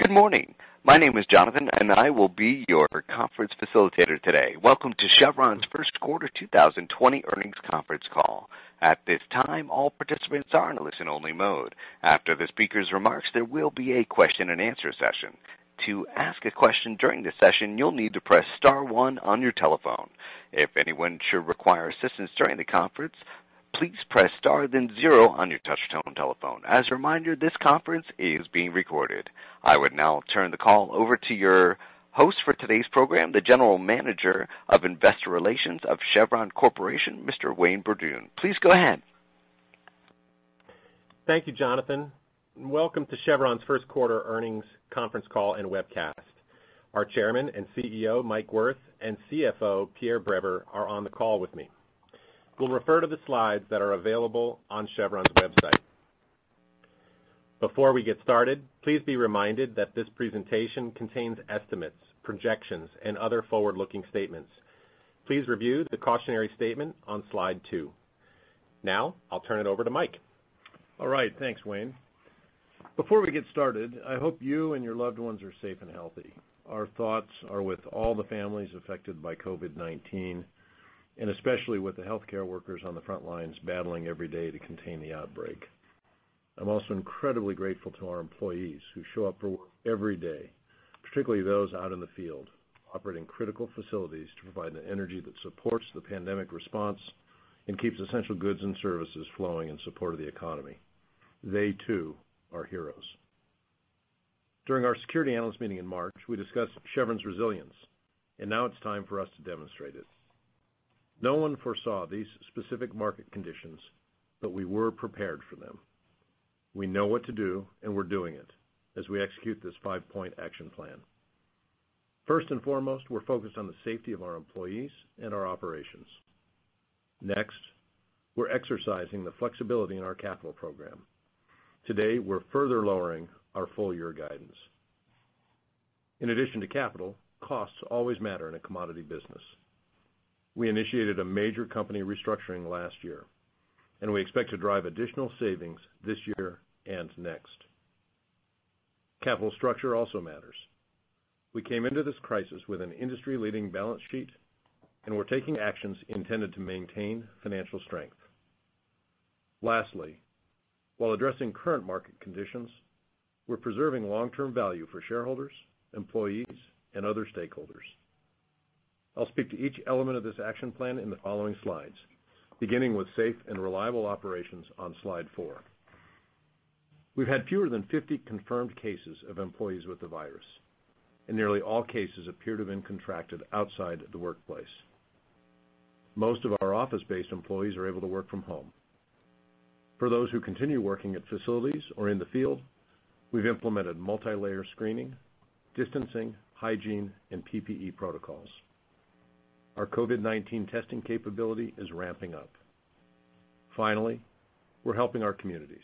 Good morning. My name is Jonathan, and I will be your conference facilitator today. Welcome to Chevron's first quarter 2020 earnings conference call. At this time, all participants are in a listen-only mode. After the speaker's remarks, there will be a question-and-answer session. To ask a question during this session, you'll need to press star one on your telephone. If anyone should require assistance during the conference, please press star then zero on your touch-tone telephone. As a reminder, this conference is being recorded. I would now turn the call over to your host for today's program, the General Manager of Investor Relations of Chevron Corporation, Mr. Wayne Borduin. Please go ahead. Thank you, Jonathan. Welcome to Chevron's first quarter earnings conference call and webcast. Our Chairman and CEO, Mike Wirth, and CFO, Pierre Breber, are on the call with me. We'll refer to the slides that are available on Chevron's website. Before we get started, please be reminded that this presentation contains estimates, projections, and other forward-looking statements. Please review the cautionary statement on slide 2. Now, I'll turn it over to Mike. All right, thanks, Wayne. Before we get started, I hope you and your loved ones are safe and healthy. Our thoughts are with all the families affected by COVID-19, and especially with the healthcare workers on the front lines battling every day to contain the outbreak. I'm also incredibly grateful to our employees who show up for work every day, particularly those out in the field, operating critical facilities to provide the energy that supports the pandemic response and keeps essential goods and services flowing in support of the economy. They, too, are heroes. During our security analyst meeting in March, we discussed Chevron's resilience, and now it's time for us to demonstrate it. No one foresaw these specific market conditions, but we were prepared for them. We know what to do, and we're doing it as we execute this 5-point action plan. First and foremost, we're focused on the safety of our employees and our operations. Next, we're exercising the flexibility in our capital program. Today, we're further lowering our full-year guidance. In addition to capital, costs always matter in a commodity business. We initiated a major company restructuring last year, and we expect to drive additional savings this year and next. Capital structure also matters. We came into this crisis with an industry-leading balance sheet, and we're taking actions intended to maintain financial strength. Lastly, while addressing current market conditions, we're preserving long-term value for shareholders, employees, and other stakeholders. I'll speak to each element of this action plan in the following slides, beginning with safe and reliable operations on slide 4. We've had fewer than 50 confirmed cases of employees with the virus, and nearly all cases appear to have been contracted outside the workplace. Most of our office-based employees are able to work from home. For those who continue working at facilities or in the field, we've implemented multi-layer screening, distancing, hygiene, and PPE protocols. Our COVID-19 testing capability is ramping up. Finally, we're helping our communities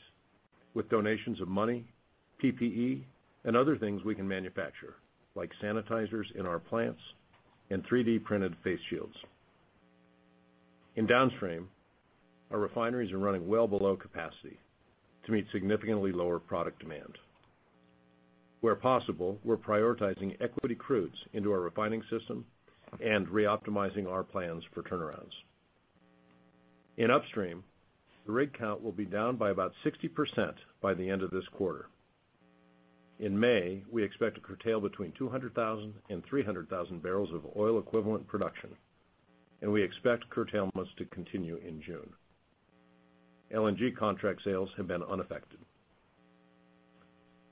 with donations of money, PPE, and other things we can manufacture, like sanitizers in our plants and 3D printed face shields. In downstream, our refineries are running well below capacity to meet significantly lower product demand. Where possible, we're prioritizing equity crudes into our refining system and re-optimizing our plans for turnarounds. In upstream, the rig count will be down by about 60% by the end of this quarter. In May, we expect to curtail between 200,000 and 300,000 barrels of oil equivalent production, and we expect curtailments to continue in June. LNG contract sales have been unaffected.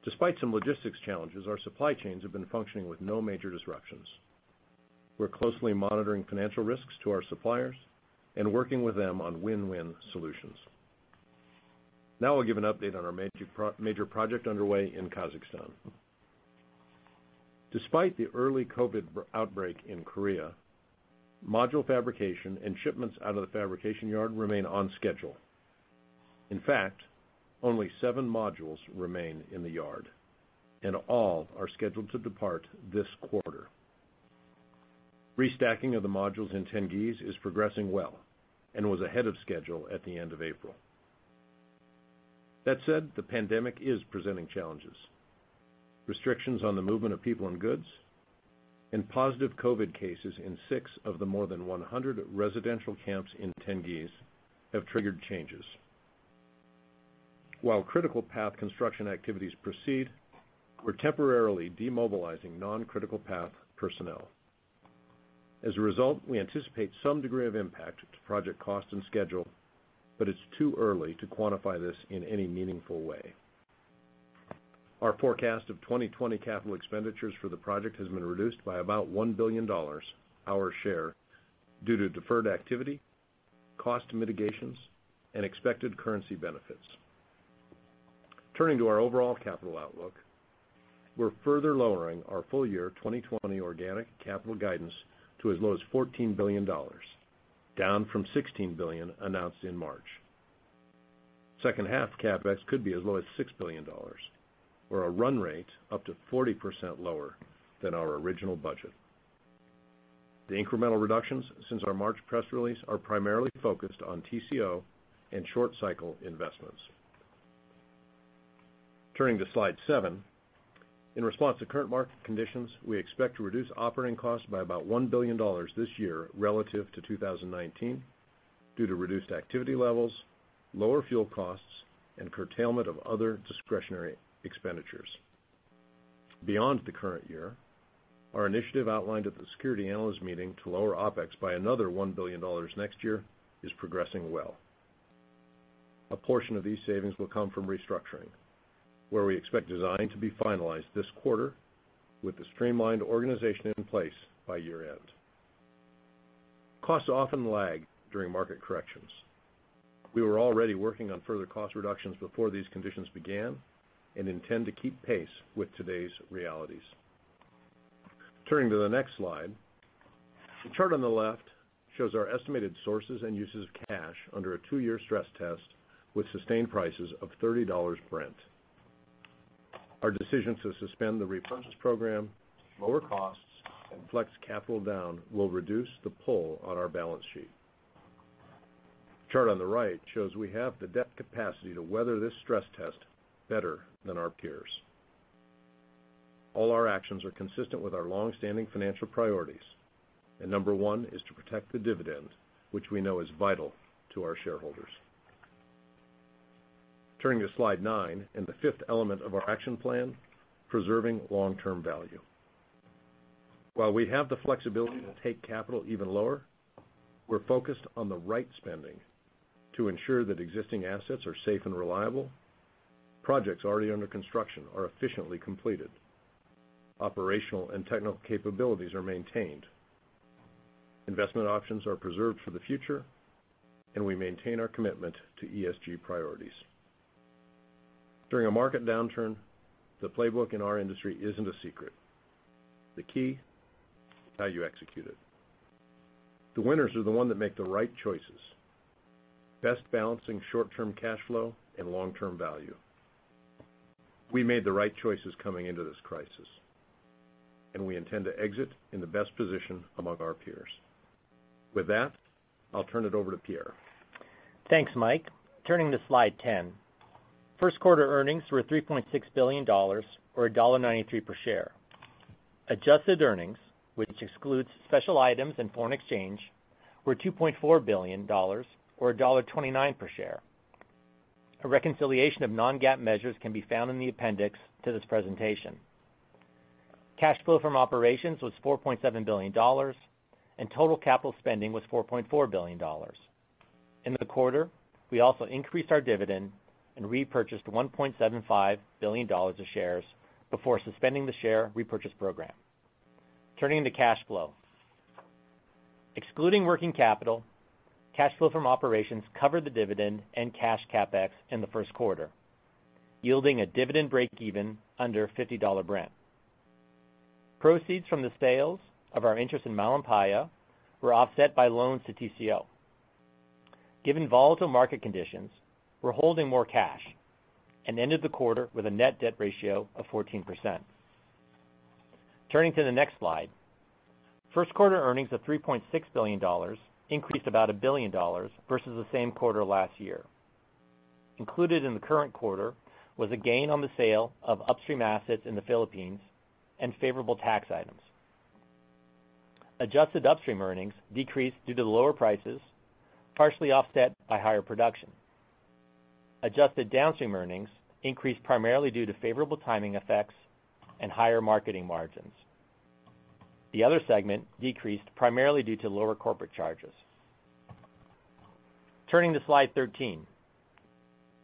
Despite some logistics challenges, our supply chains have been functioning with no major disruptions. We're closely monitoring financial risks to our suppliers and working with them on win-win solutions. Now I'll give an update on our major project underway in Kazakhstan. Despite the early COVID outbreak in Korea, module fabrication and shipments out of the fabrication yard remain on schedule. In fact, only 7 modules remain in the yard, and all are scheduled to depart this quarter. Restacking of the modules in Tengiz is progressing well and was ahead of schedule at the end of April. That said, the pandemic is presenting challenges. restrictions on the movement of people and goods, and positive COVID cases in 6 of the more than 100 residential camps in Tengiz have triggered changes. While critical path construction activities proceed, we're temporarily demobilizing non-critical path personnel. As a result, we anticipate some degree of impact to project cost and schedule, but it's too early to quantify this in any meaningful way. Our forecast of 2020 capital expenditures for the project has been reduced by about $1 billion, our share, due to deferred activity, cost mitigations, and expected currency benefits. Turning to our overall capital outlook, we're further lowering our full year 2020 organic capital guidance to as low as $14 billion, down from $16 billion announced in March. Second half Capex could be as low as $6 billion, or a run rate up to 40% lower than our original budget. The incremental reductions since our March press release are primarily focused on TCO and short cycle investments. Turning to slide 7, in response to current market conditions, we expect to reduce operating costs by about $1 billion this year relative to 2019 due to reduced activity levels, lower fuel costs, and curtailment of other discretionary expenditures. Beyond the current year, our initiative outlined at the Security Analyst Meeting to lower OPEX by another $1 billion next year is progressing well. A portion of these savings will come from restructuring, where we expect design to be finalized this quarter with the streamlined organization in place by year end. Costs often lag during market corrections. We were already working on further cost reductions before these conditions began and intend to keep pace with today's realities. Turning to the next slide, the chart on the left shows our estimated sources and uses of cash under a 2-year stress test with sustained prices of $30 Brent. Our decision to suspend the repurchase program, lower costs, and flex capital down will reduce the pull on our balance sheet. The chart on the right shows we have the debt capacity to weather this stress test better than our peers. All our actions are consistent with our long-standing financial priorities, and number 1 is to protect the dividend, which we know is vital to our shareholders. Turning to slide 9 and the 5th element of our action plan, preserving long-term value. While we have the flexibility to take capital even lower, we're focused on the right spending to ensure that existing assets are safe and reliable, projects already under construction are efficiently completed, operational and technical capabilities are maintained, investment options are preserved for the future, and we maintain our commitment to ESG priorities. During a market downturn, the playbook in our industry isn't a secret. The key is how you execute it. The winners are the ones that make the right choices, best balancing short-term cash flow and long-term value. We made the right choices coming into this crisis, and we intend to exit in the best position among our peers. With that, I'll turn it over to Pierre. Thanks, Mike. Turning to slide 10. First quarter earnings were $3.6 billion, or $1.93 per share. Adjusted earnings, which excludes special items and foreign exchange, were $2.4 billion, or $1.29 per share. A reconciliation of non-GAAP measures can be found in the appendix to this presentation. Cash flow from operations was $4.7 billion, and total capital spending was $4.4 billion. In the quarter, we also increased our dividend and repurchased $1.75 billion of shares before suspending the share repurchase program. Turning to cash flow. Excluding working capital, cash flow from operations covered the dividend and cash Capex in the first quarter, yielding a dividend break-even under $50 Brent. Proceeds from the sales of our interest in Malampaya were offset by loans to TCO. Given volatile market conditions, we're holding more cash and ended the quarter with a net debt ratio of 14%. Turning to the next slide. First quarter earnings of $3.6 billion increased about $1 billion versus the same quarter last year. Included in the current quarter was a gain on the sale of upstream assets in the Philippines and favorable tax items. Adjusted upstream earnings decreased due to the lower prices, partially offset by higher production. Adjusted downstream earnings increased primarily due to favorable timing effects and higher marketing margins. The other segment decreased primarily due to lower corporate charges. Turning to slide 13.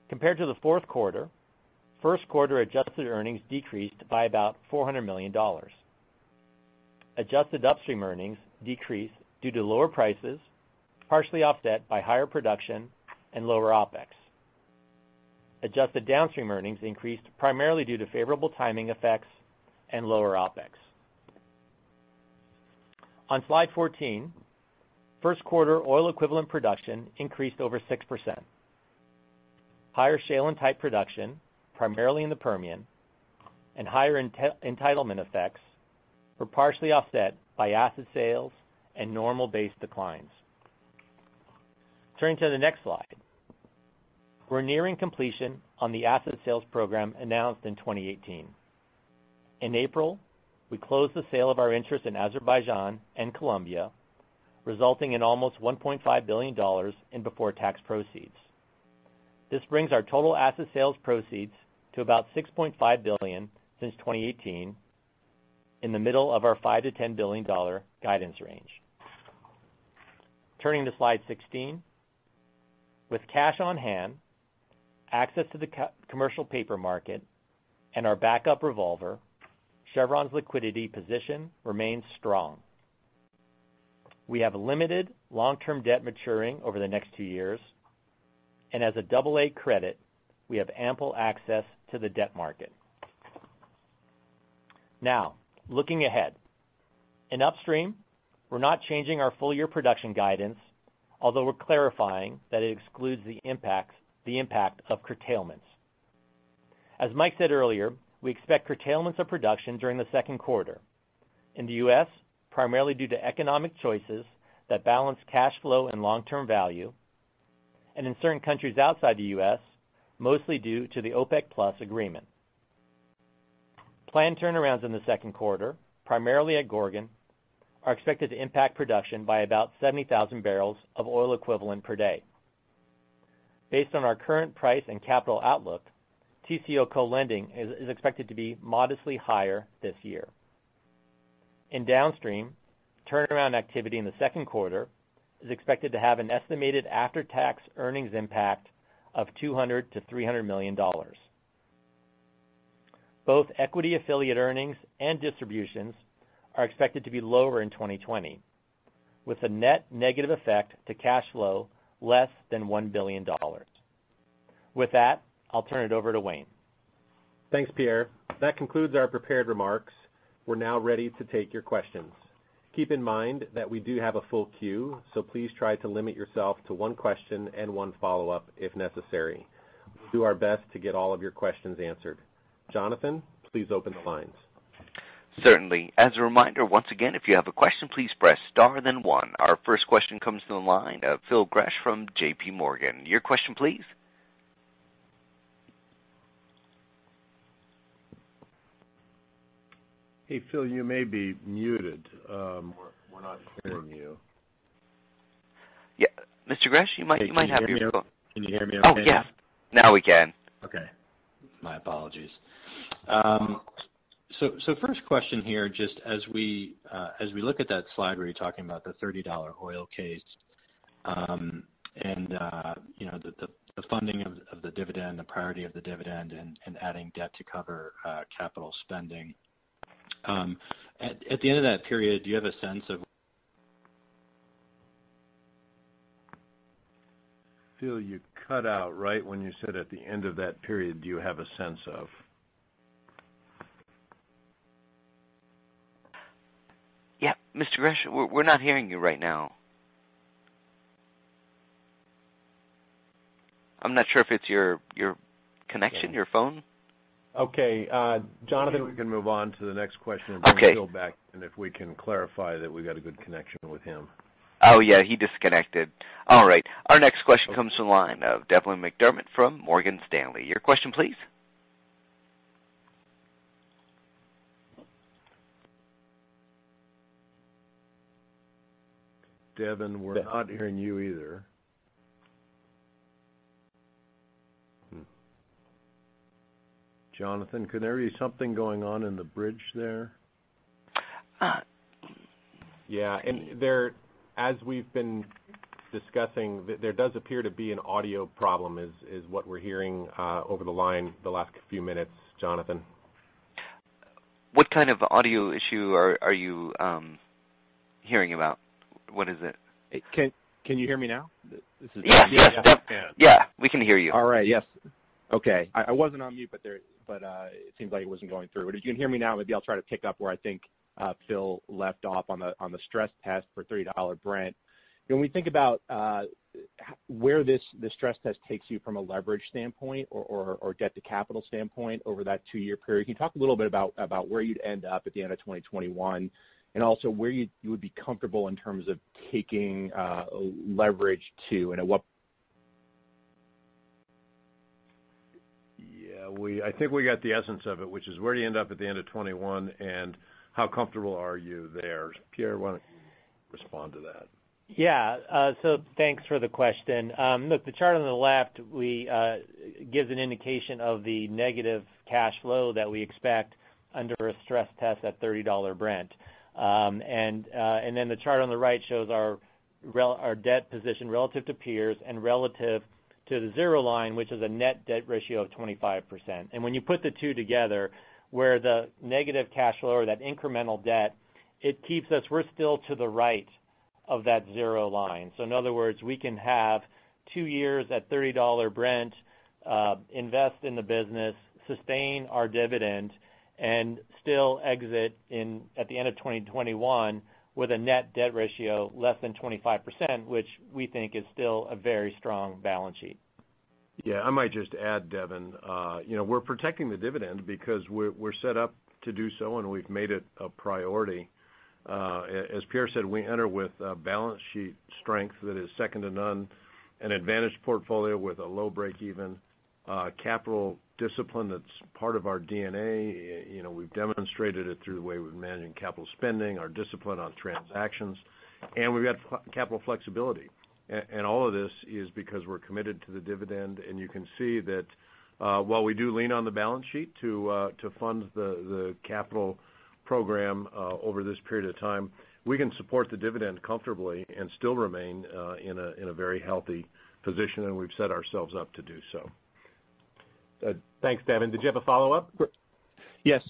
Compared to the fourth quarter, first quarter adjusted earnings decreased by about $400 million. Adjusted upstream earnings decreased due to lower prices, partially offset by higher production and lower OPEX. Adjusted downstream earnings increased primarily due to favorable timing effects and lower OPEX. On slide 14, first quarter oil equivalent production increased over 6%. Higher shale and tight production, primarily in the Permian, and higher entitlement effects were partially offset by asset sales and normal base declines. Turning to the next slide. We're nearing completion on the asset sales program announced in 2018. In April, we closed the sale of our interest in Azerbaijan and Colombia, resulting in almost $1.5 billion in before-tax proceeds. This brings our total asset sales proceeds to about $6.5 billion since 2018, in the middle of our $5 to $10 billion guidance range. Turning to slide 16. With cash on hand, access to the commercial paper market, and our backup revolver, Chevron's liquidity position remains strong. We have limited long-term debt maturing over the next 2 years, and as a AA credit, we have ample access to the debt market. Now, looking ahead. In upstream, we're not changing our full-year production guidance, although we're clarifying that it excludes the impact of curtailments. As Mike said earlier, we expect curtailments of production during the second quarter. In the U.S., primarily due to economic choices that balance cash flow and long-term value, and in certain countries outside the U.S., mostly due to the OPEC Plus agreement. Planned turnarounds in the second quarter, primarily at Gorgon, are expected to impact production by about 70,000 barrels of oil equivalent per day. Based on our current price and capital outlook, TCO co-lending is expected to be modestly higher this year. In downstream, turnaround activity in the second quarter is expected to have an estimated after-tax earnings impact of $200 to $300 million. Both equity affiliate earnings and distributions are expected to be lower in 2020, with a net negative effect to cash flow less than $1 billion. With that, I'll turn it over to Wayne. Thanks, Pierre. That concludes our prepared remarks. We're now ready to take your questions. Keep in mind that we do have a full queue, so please try to limit yourself to one question and one follow-up if necessary. We'll do our best to get all of your questions answered. Jonathan, please open the lines. Certainly. As a reminder, once again, if you have a question, please press star then one. Our first question comes to the line of Phil Gresh from J.P. Morgan. Your question, please. Hey, Phil, you may be muted. We're not hearing you. Yeah, Mr. Gresh, you might have your phone. Can you hear me okay? Oh, yeah. Now we can. Okay. My apologies. So first question here, just as we look at that slide where you're talking about the $30 oil case, and the funding of the dividend, the priority of the dividend, and adding debt to cover capital spending. At the end of that period, do you have a sense of? Phil, you cut out right when you said at the end of that period, do you have a sense of? Yeah, Mr. Gresh, we're not hearing you right now. I'm not sure if it's your connection, your phone. Okay, Jonathan. Maybe we can move on to the next question and bring Phil back, and if we can clarify that we got a good connection with him. Oh, yeah, he disconnected. All right. Our next question comes from the line of Devlin McDermott from Morgan Stanley. Your question, please. Devin, we're not hearing you either. Jonathan, could there be something going on in the bridge there? Yeah, and as we've been discussing, there does appear to be an audio problem, is what we're hearing over the line the last few minutes, Jonathan. What kind of audio issue are you hearing about? What is it? Can you hear me now? This is yeah, we can hear you. All right, yes. Okay, I wasn't on mute, but it seems like it wasn't going through. But if you can hear me now, maybe I'll try to pick up where I think Phil left off on the stress test for $30 Brent. When we think about where the stress test takes you from a leverage standpoint or debt to capital standpoint over that 2-year period, can you talk a little bit about where you'd end up at the end of 2021, and also where you would be comfortable in terms of taking leverage to, and at what? Yeah, I think we got the essence of it, which is where do you end up at the end of 21, and how comfortable are you there? Pierre, why don't you respond to that? Yeah, so thanks for the question. Look, the chart on the left gives an indication of the negative cash flow that we expect under a stress test at $30 Brent. And then the chart on the right shows our debt position relative to peers and relative to the zero line, which is a net debt ratio of 25%. And when you put the two together, where the negative cash flow or that incremental debt, it keeps us, we're still to the right of that zero line. So in other words, we can have 2 years at $30 Brent, invest in the business, sustain our dividend, and still exit at the end of 2021 with a net debt ratio less than 25%, which we think is still a very strong balance sheet. Yeah, I might just add, Devin, we're protecting the dividend because we're set up to do so, and we've made it a priority. As Pierre said, we enter with balance sheet strength that is second to none, an advantaged portfolio with a low break-even, capital discipline that's part of our DNA. We've demonstrated it through the way we're managing capital spending, our discipline on transactions, and we've got capital flexibility. And all of this is because we're committed to the dividend, and you can see that while we do lean on the balance sheet to fund the capital program over this period of time, we can support the dividend comfortably and still remain in a very healthy position, and we've set ourselves up to do so. Thanks, Devin. Did you have a follow-up? Yes.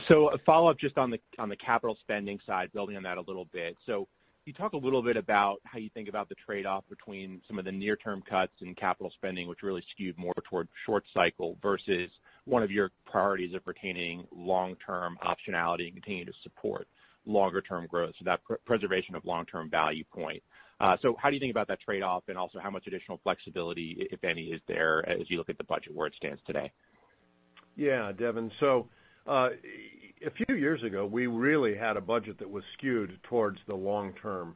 So a follow-up just on the capital spending side, building on that a little bit. So you talk a little bit about how you think about the trade-off between some of the near-term cuts in capital spending, which really skewed more toward short cycle, versus one of your priorities of retaining long-term optionality and continue to support longer-term growth, so that preservation of long-term value point. So how do you think about that trade-off, and also how much additional flexibility, if any, is there as you look at the budget where it stands today? Yeah, Devin. So a few years ago, we really had a budget that was skewed towards the long-term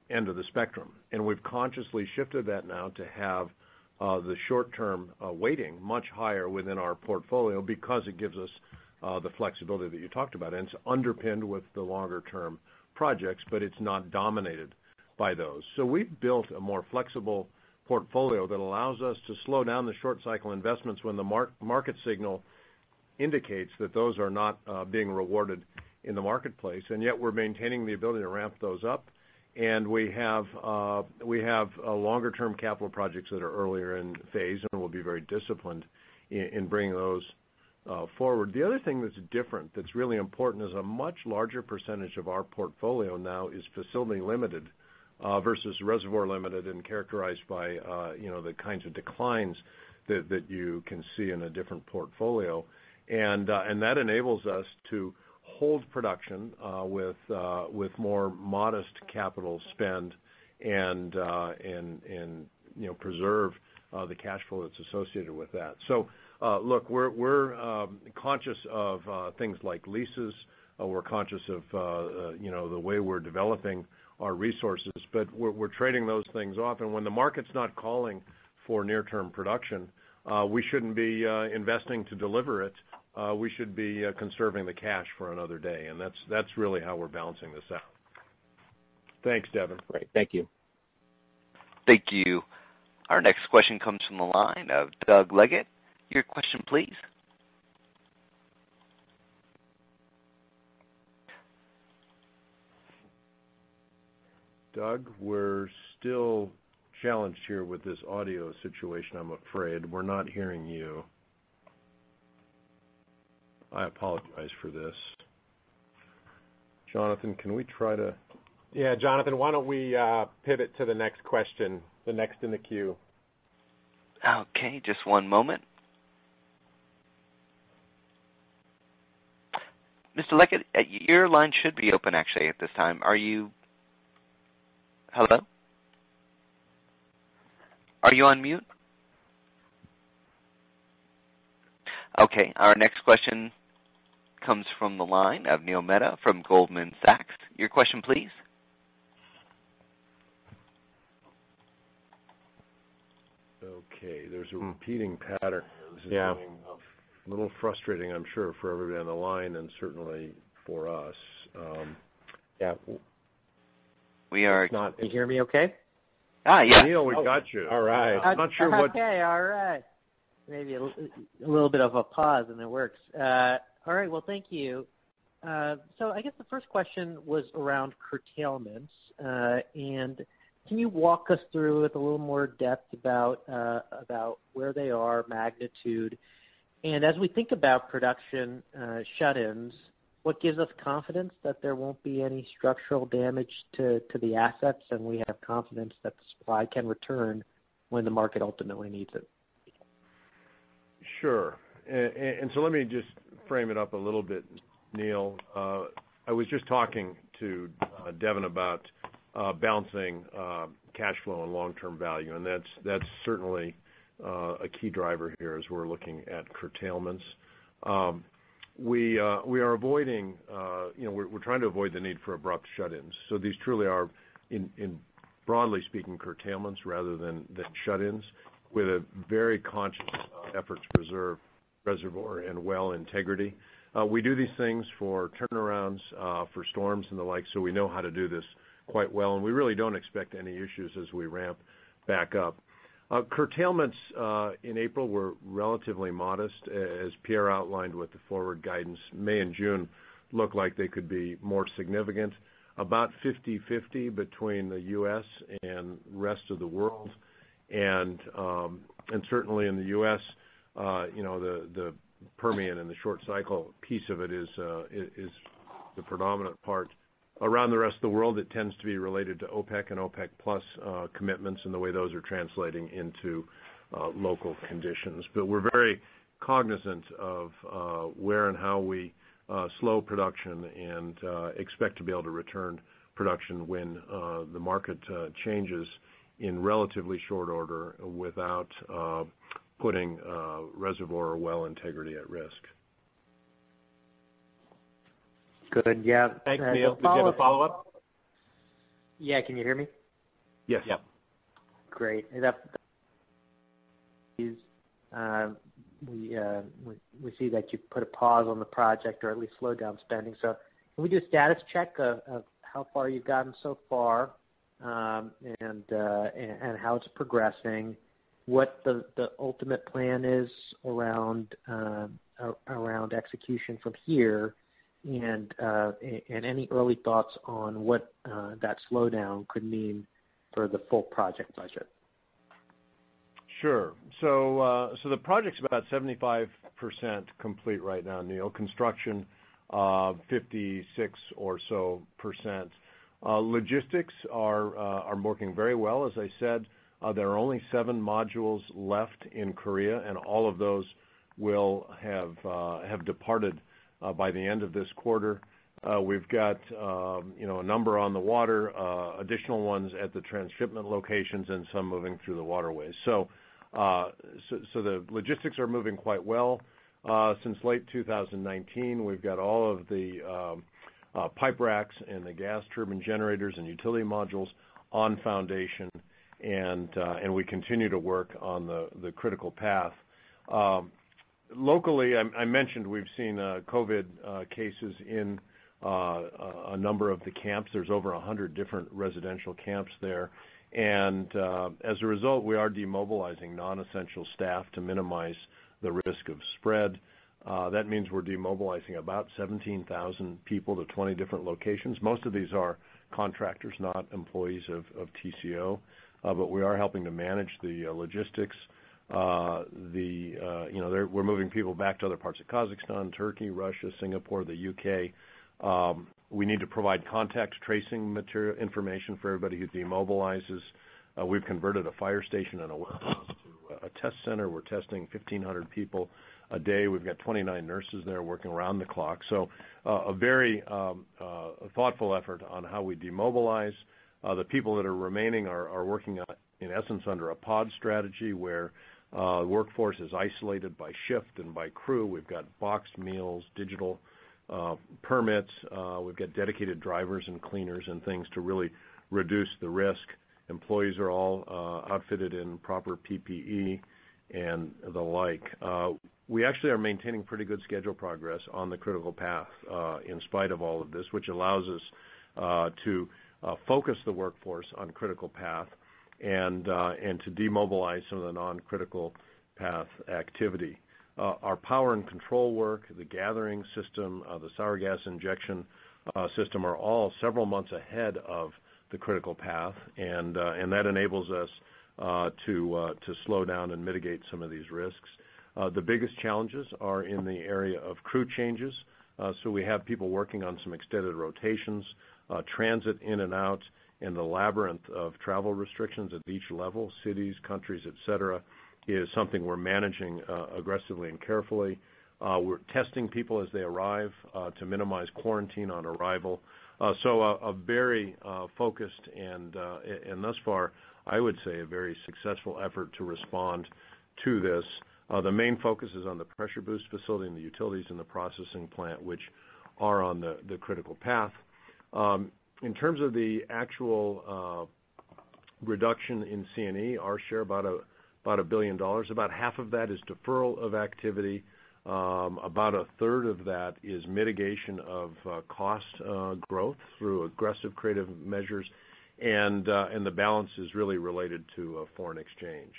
end of the spectrum, and we've consciously shifted that now to have the short-term weighting much higher within our portfolio because it gives us the flexibility that you talked about. And it's underpinned with the longer-term projects, but it's not dominated by those. So we've built a more flexible portfolio that allows us to slow down the short-cycle investments when the market signal indicates that those are not being rewarded in the marketplace, and yet we're maintaining the ability to ramp those up. And we have longer-term capital projects that are earlier in phase, and we'll be very disciplined in bringing those forward. The other thing that's different, that's really important, is a much larger percentage of our portfolio now is facility limited versus reservoir limited, and characterized by the kinds of declines that you can see in a different portfolio, and that enables us to hold production with more modest capital spend and preserve the cash flow that's associated with that. So look, we're conscious of things like leases. We're conscious of the way we're developing our resources, but we're trading those things off. And when the market's not calling for near-term production, we shouldn't be investing to deliver it. We should be conserving the cash for another day, and that's really how we're balancing this out. Thanks, Devin. Great. Thank you. Thank you. Our next question comes from the line of Doug Leggett. Your question, please. Doug, we're still challenged here with this audio situation, I'm afraid. We're not hearing you. I apologize for this. Jonathan, can we try to... Yeah, Jonathan, why don't we pivot to the next question, the next in the queue. Okay, just one moment. Mr. Leggett, your line should be open actually at this time. Are you... Hello? Are you on mute? Okay, our next question comes from the line of Neil Mehta from Goldman Sachs. Your question, please. Okay, there's a repeating pattern. This is Yeah. getting a little frustrating, I'm sure, for everybody on the line and certainly for us. Yeah. We are... Not, Can you hear me okay? yeah. Neil, we got you. all right. I'm not sure what... Okay, all right. Maybe a little bit of a pause and it works. All right, well, thank you. So I guess the first question was around curtailments. And can you walk us through with a little more depth about where they are, magnitude, and as we think about production shut-ins, what gives us confidence that there won't be any structural damage to the assets, and we have confidence that the supply can return when the market ultimately needs it? Sure. And so let me just frame it up a little bit, Neil. I was just talking to Devin about balancing cash flow and long-term value, and that's certainly a key driver here as we're looking at curtailments. We are avoiding, we're trying to avoid the need for abrupt shut-ins. So these truly are, in broadly speaking, curtailments rather than shut-ins, with a very conscious effort to preserve reservoir and well integrity. We do these things for turnarounds, for storms and the like, so we know how to do this quite well, and we really don't expect any issues as we ramp back up. Curtailments in April were relatively modest, as Pierre outlined with the forward guidance. May and June look like they could be more significant, about 50-50 between the U.S. and rest of the world, and certainly in the U.S., the Permian and the short cycle piece of it is the predominant part. Around the rest of the world, it tends to be related to OPEC and OPEC plus commitments and the way those are translating into local conditions. But we're very cognizant of where and how we slow production and expect to be able to return production when the market changes in relatively short order without putting reservoir or well integrity at risk. Good, yeah. Thanks, Neil. Did you have a follow-up? Yeah, can you hear me? Yes. Yep. Great. We see that you put a pause on the project or at least slowed down spending. So can we do a status check of how far you've gotten so far and how it's progressing, what the ultimate plan is around execution from here, and any early thoughts on what that slowdown could mean for the full project budget? Sure. So the project's about 75% complete right now, Neil. Construction, 56 or so percent. Logistics are working very well. As I said, there are only 7 modules left in Korea, and all of those will have departed by the end of this quarter. We've got a number on the water, additional ones at the transshipment locations, and some moving through the waterways. So the logistics are moving quite well. Since late 2019, we've got all of the pipe racks and the gas turbine generators and utility modules on foundation, and we continue to work on the critical path. Locally, I mentioned we've seen COVID cases in a number of the camps. There's over 100 different residential camps there. And as a result, we are demobilizing non-essential staff to minimize the risk of spread. That means we're demobilizing about 17,000 people to 20 different locations. Most of these are contractors, not employees of TCO, but we are helping to manage the logistics. We're moving people back to other parts of Kazakhstan, Turkey, Russia, Singapore, the UK. We need to provide contact tracing material information for everybody who demobilizes. We've converted a fire station and a warehouse to a test center. We're testing 1,500 people a day. We've got 29 nurses there working around the clock. So a very thoughtful effort on how we demobilize. The people that are remaining are working, in essence, under a pod strategy where the workforce is isolated by shift and by crew. We've got boxed meals, digital permits. We've got dedicated drivers and cleaners and things to really reduce the risk. Employees are all outfitted in proper PPE and the like. We actually are maintaining pretty good schedule progress on the critical path in spite of all of this, which allows us to focus the workforce on critical path and to demobilize some of the non-critical path activity. Our power and control work, the gathering system, the sour gas injection system are all several months ahead of the critical path, and that enables us to slow down and mitigate some of these risks. The biggest challenges are in the area of crew changes. So we have people working on some extended rotations, transit in and out, and the labyrinth of travel restrictions at each level, cities, countries, et cetera, is something we're managing aggressively and carefully. We're testing people as they arrive to minimize quarantine on arrival. So a very focused and thus far, I would say, a very successful effort to respond to this. The main focus is on the pressure boost facility and the utilities and the processing plant, which are on the critical path. In terms of the actual reduction in C&E, our share about $1 billion. About half of that is deferral of activity. About a third of that is mitigation of cost growth through aggressive creative measures, and the balance is really related to foreign exchange.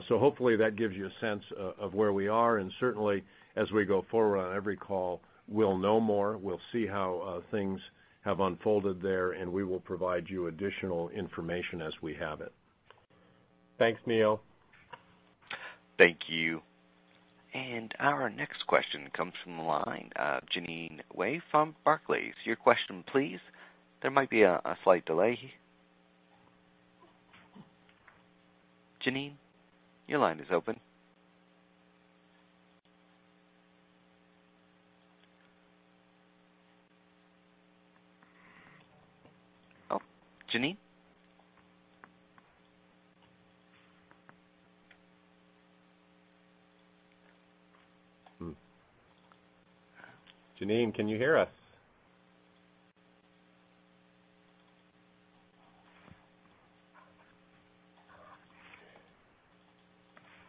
So hopefully that gives you a sense of where we are, and certainly as we go forward on every call, we'll know more. We'll see how things have unfolded there, and we will provide you additional information as we have it. Thanks, Neil. Thank you. And our next question comes from the line of Jeanine Wei from Barclays. Your question, please. There might be a slight delay. Jeanine, your line is open. Oh, Jeanine? Jeanine, can you hear us?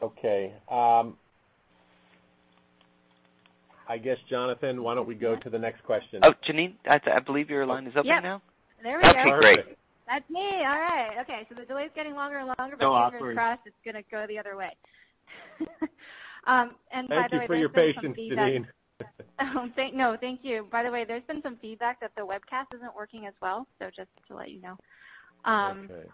Okay. I guess, Jonathan, why don't we go to the next question? Oh, Jeanine, I believe your line is open now. There we go. Okay, great. That's me. All right. Okay, so the delay's getting longer and longer, but fingers crossed it's going to go the other way. And Thank by the you way, for your patience, Jeanine. Thank you. By the way, there's been some feedback that the webcast isn't working as well, so just to let you know. Okay.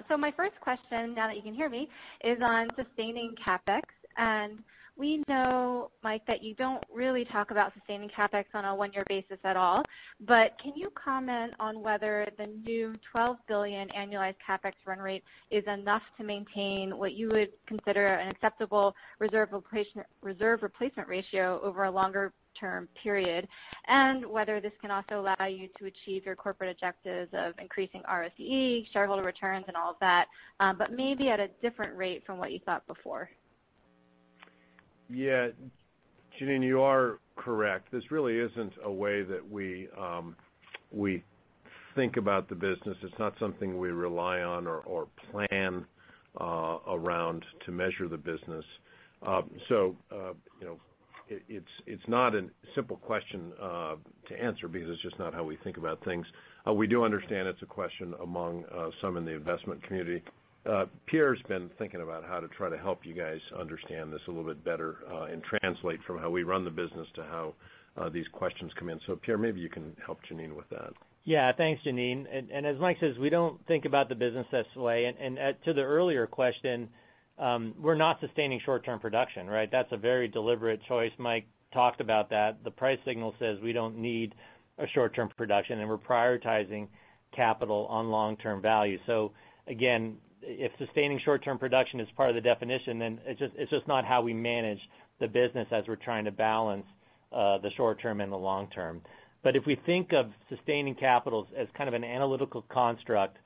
So my first question, now that you can hear me, is on sustaining Capex. And we know, Mike, that you don't really talk about sustaining Capex on a one-year basis at all, but can you comment on whether the new $12 billion annualized Capex run rate is enough to maintain what you would consider an acceptable reserve replacement ratio over a longer term period, and whether this can also allow you to achieve your corporate objectives of increasing ROCE, shareholder returns, and all of that, but maybe at a different rate from what you thought before? Yeah, Jeanine, you are correct. This really isn't a way that we think about the business. It's not something we rely on or plan around to measure the business. it's not a simple question to answer because it's just not how we think about things. We do understand it's a question among some in the investment community. Pierre's been thinking about how to try to help you guys understand this a little bit better and translate from how we run the business to how these questions come in. So, Pierre, maybe you can help Janine with that. Yeah, thanks, Janine. And as Mike says, we don't think about the business this way. And to the earlier question, we're not sustaining short-term production, right? That's a very deliberate choice. Mike talked about that. The price signal says we don't need a short-term production, and we're prioritizing capital on long-term value. So, again, if sustaining short-term production is part of the definition, then it's just not how we manage the business as we're trying to balance the short-term and the long-term. But if we think of sustaining capital as kind of an analytical construct,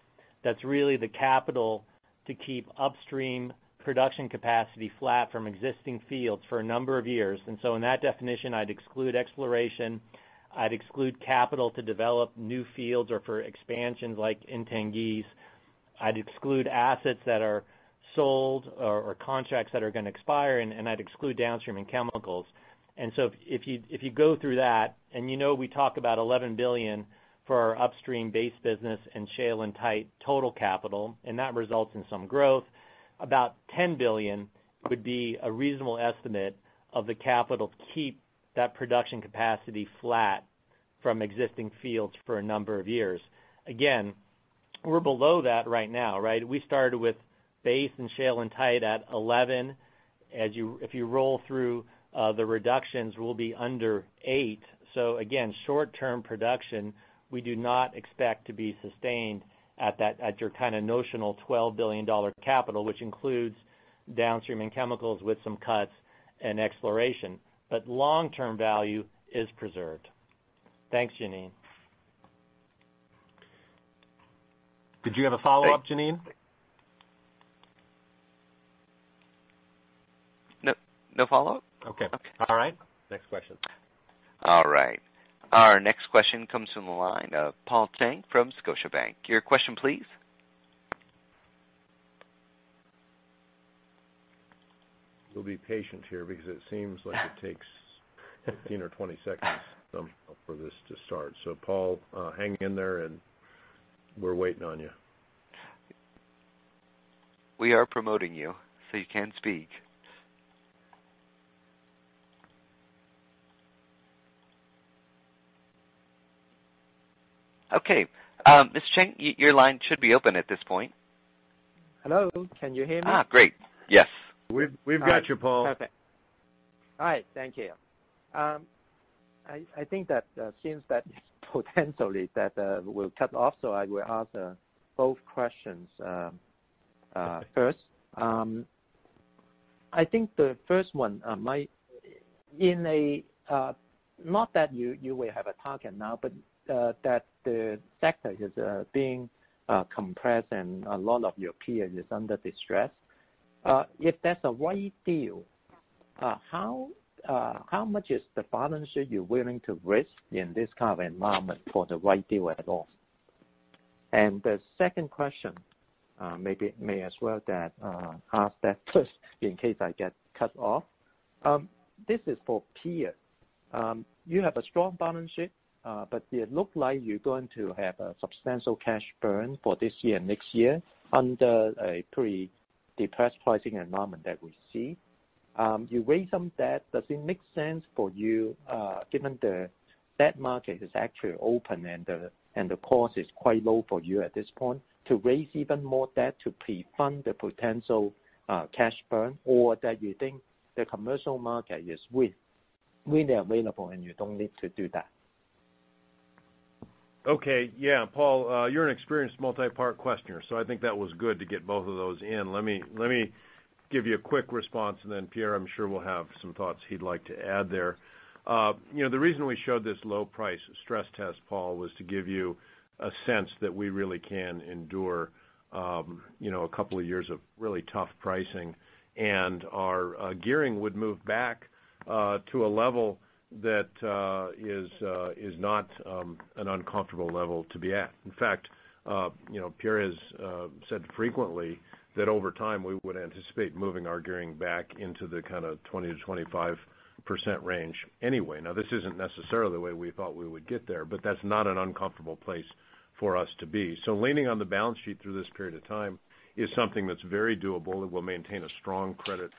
that's really the capital to keep upstream production capacity flat from existing fields for a number of years. And so in that definition, I'd exclude exploration. I'd exclude capital to develop new fields or for expansions like in Tengiz. I'd exclude assets that are sold or contracts that are going to expire, and I'd exclude downstream and chemicals. And so if you go through that, and we talk about $11 billion for our upstream base business and shale and tight total capital, and that results in some growth, about $10 billion would be a reasonable estimate of the capital to keep that production capacity flat from existing fields for a number of years. Again, we're below that right now, right? We started with base and shale and tight at 11. If you roll through the reductions, we'll be under 8. So again, short-term production, we do not expect to be sustained at your kind of notional $12 billion capital, which includes downstream and chemicals with some cuts and exploration. But long-term value is preserved. Thanks, Janine. Did you have a follow-up, Janine? No follow-up? Okay. All right. Next question. All right. Our next question comes from the line of Paul Cheng from Scotiabank. Your question, please. We'll be patient here because it seems like it takes 15 or 20 seconds for this to start. So, Paul, hang in there, and we're waiting on you. We are promoting you, so you can speak. Okay. Ms. Cheng, your line should be open at this point. Hello, can you hear me? Great. Yes. We've got you, Paul. Perfect. All right, thank you. I think that seems that potentially that will cut off, so I will ask both questions first. I think the first one might, not that you will have a target now, but that the sector is being compressed and a lot of your peers is under distress. If that's a right deal, how much is the balance sheet you're willing to risk in this kind of environment for the right deal at all? And the second question, may as well that ask that first in case I get cut off. This is for Pierre. You have a strong balance sheet, but it looks like you're going to have a substantial cash burn for this year and next year under a pretty depressed pricing environment that we see. You raise some debt. Does it make sense for you, given the debt market is actually open and the cost is quite low for you at this point, to raise even more debt to pre-fund the potential cash burn, or that you think the commercial market is really available and you don't need to do that? Okay, yeah, Paul, you're an experienced multi-part questioner, so I think that was good to get both of those in. Let me give you a quick response, and then Pierre, I'm sure, will have some thoughts he'd like to add there. The reason we showed this low price stress test, Paul, was to give you a sense that we really can endure, a couple of years of really tough pricing, and our gearing would move back to a level that is not an uncomfortable level to be at. In fact, Pierre has said frequently that over time we would anticipate moving our gearing back into the kind of 20 to 25% range anyway. Now, this isn't necessarily the way we thought we would get there, but that's not an uncomfortable place for us to be. So leaning on the balance sheet through this period of time is something that's very doable. It will maintain a strong credit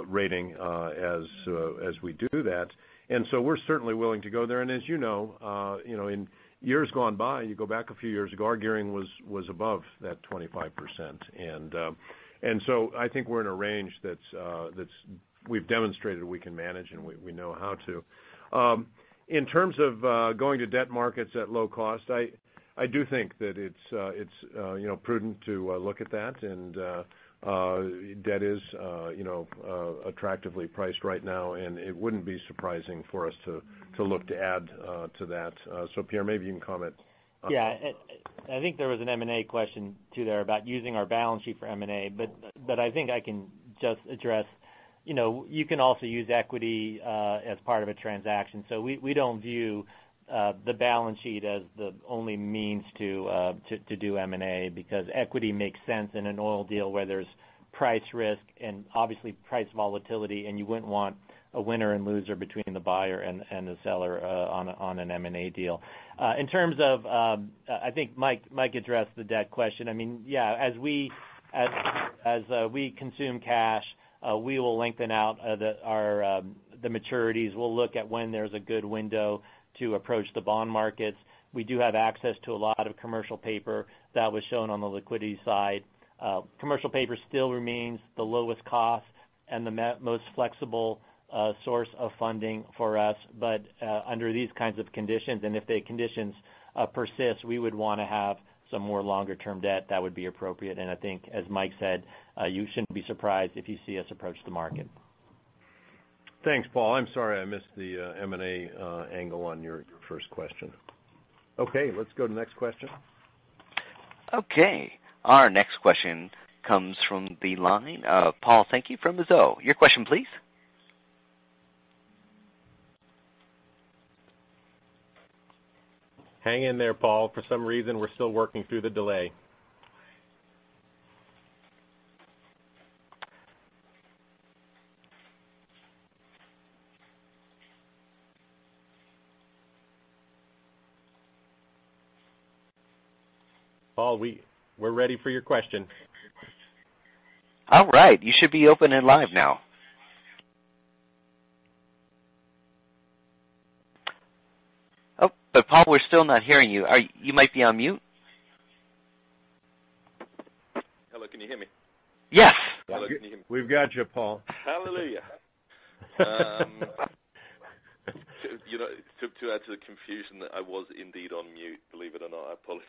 rating as we do that. And so we're certainly willing to go there. And as you know, in years gone by, you go back a few years ago, our gearing was above that 25%. And so I think we're in a range that's we've demonstrated we can manage, and we know how to. In terms of going to debt markets at low cost, I do think that it's prudent to look at that, and debt is attractively priced right now, and it wouldn't be surprising for us to look to add to that. So Pierre, maybe you can comment. Yeah, I think there was an M&A question too there about using our balance sheet for M&A, but I think I can just address. You can also use equity as part of a transaction. So we don't view the balance sheet as the only means to do M&A, because equity makes sense in an oil deal where there's price risk and obviously price volatility, and you wouldn't want a winner and loser between the buyer and the seller on an M&A deal. In terms of, I think Mike addressed the debt question. I mean, yeah, as we consume cash, we will lengthen out the maturities. We'll look at when there's a good window to approach the bond markets. We do have access to a lot of commercial paper that was shown on the liquidity side. Commercial paper still remains the lowest cost and the most flexible source of funding for us. But under these kinds of conditions, and if the conditions persist, we would want to have some more longer-term debt that would be appropriate. And I think, as Mike said, you shouldn't be surprised if you see us approach the market. Thanks, Paul. I'm sorry I missed the M&A angle on your first question. Okay, let's go to the next question. Okay, our next question comes from the line of Paul Sankey from Mizuho. Your question, please. Hang in there, Paul. For some reason, we're still working through the delay. Paul, we're ready for your question. All right, you should be open and live now. Oh, but Paul, we're still not hearing you. You might be on mute. Hello, can you hear me? Yes. Hello, can you hear me? We've got you, Paul. Hallelujah. To add to the confusion, that I was indeed on mute, believe it or not. I apologize.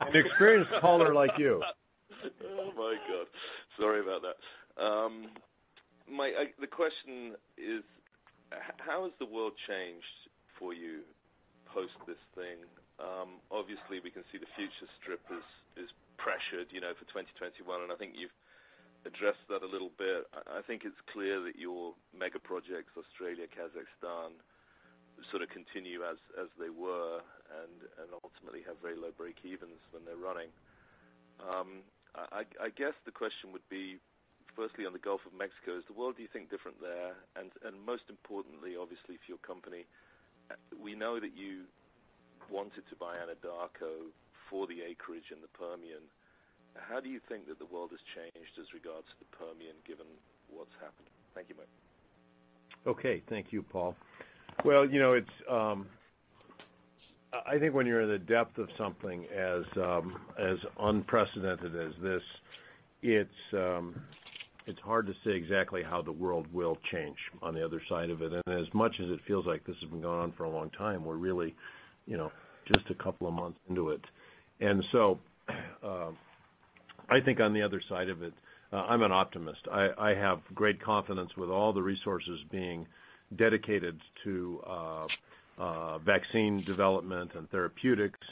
An experienced caller like you. Oh, my God. Sorry about that. The question is, how has the world changed for you post this thing? Obviously, we can see the future strip is pressured, for 2021, and I think you've addressed that a little bit. I think it's clear that your mega projects, Australia, Kazakhstan, sort of continue as they were, and ultimately have very low break-evens when they're running. I guess the question would be, firstly, on the Gulf of Mexico, is the world, do you think, different there? And most importantly, obviously, for your company, we know that you wanted to buy Anadarko for the acreage in the Permian. How do you think that the world has changed as regards to the Permian, given what's happened? Thank you, Mike. Okay, thank you, Paul. Well, it's I think when you're in the depth of something as unprecedented as this, it's hard to say exactly how the world will change on the other side of it. And as much as it feels like this has been going on for a long time, we're really, just a couple of months into it. And so I think on the other side of it, I'm an optimist. I have great confidence with all the resources being dedicated to vaccine development and therapeutics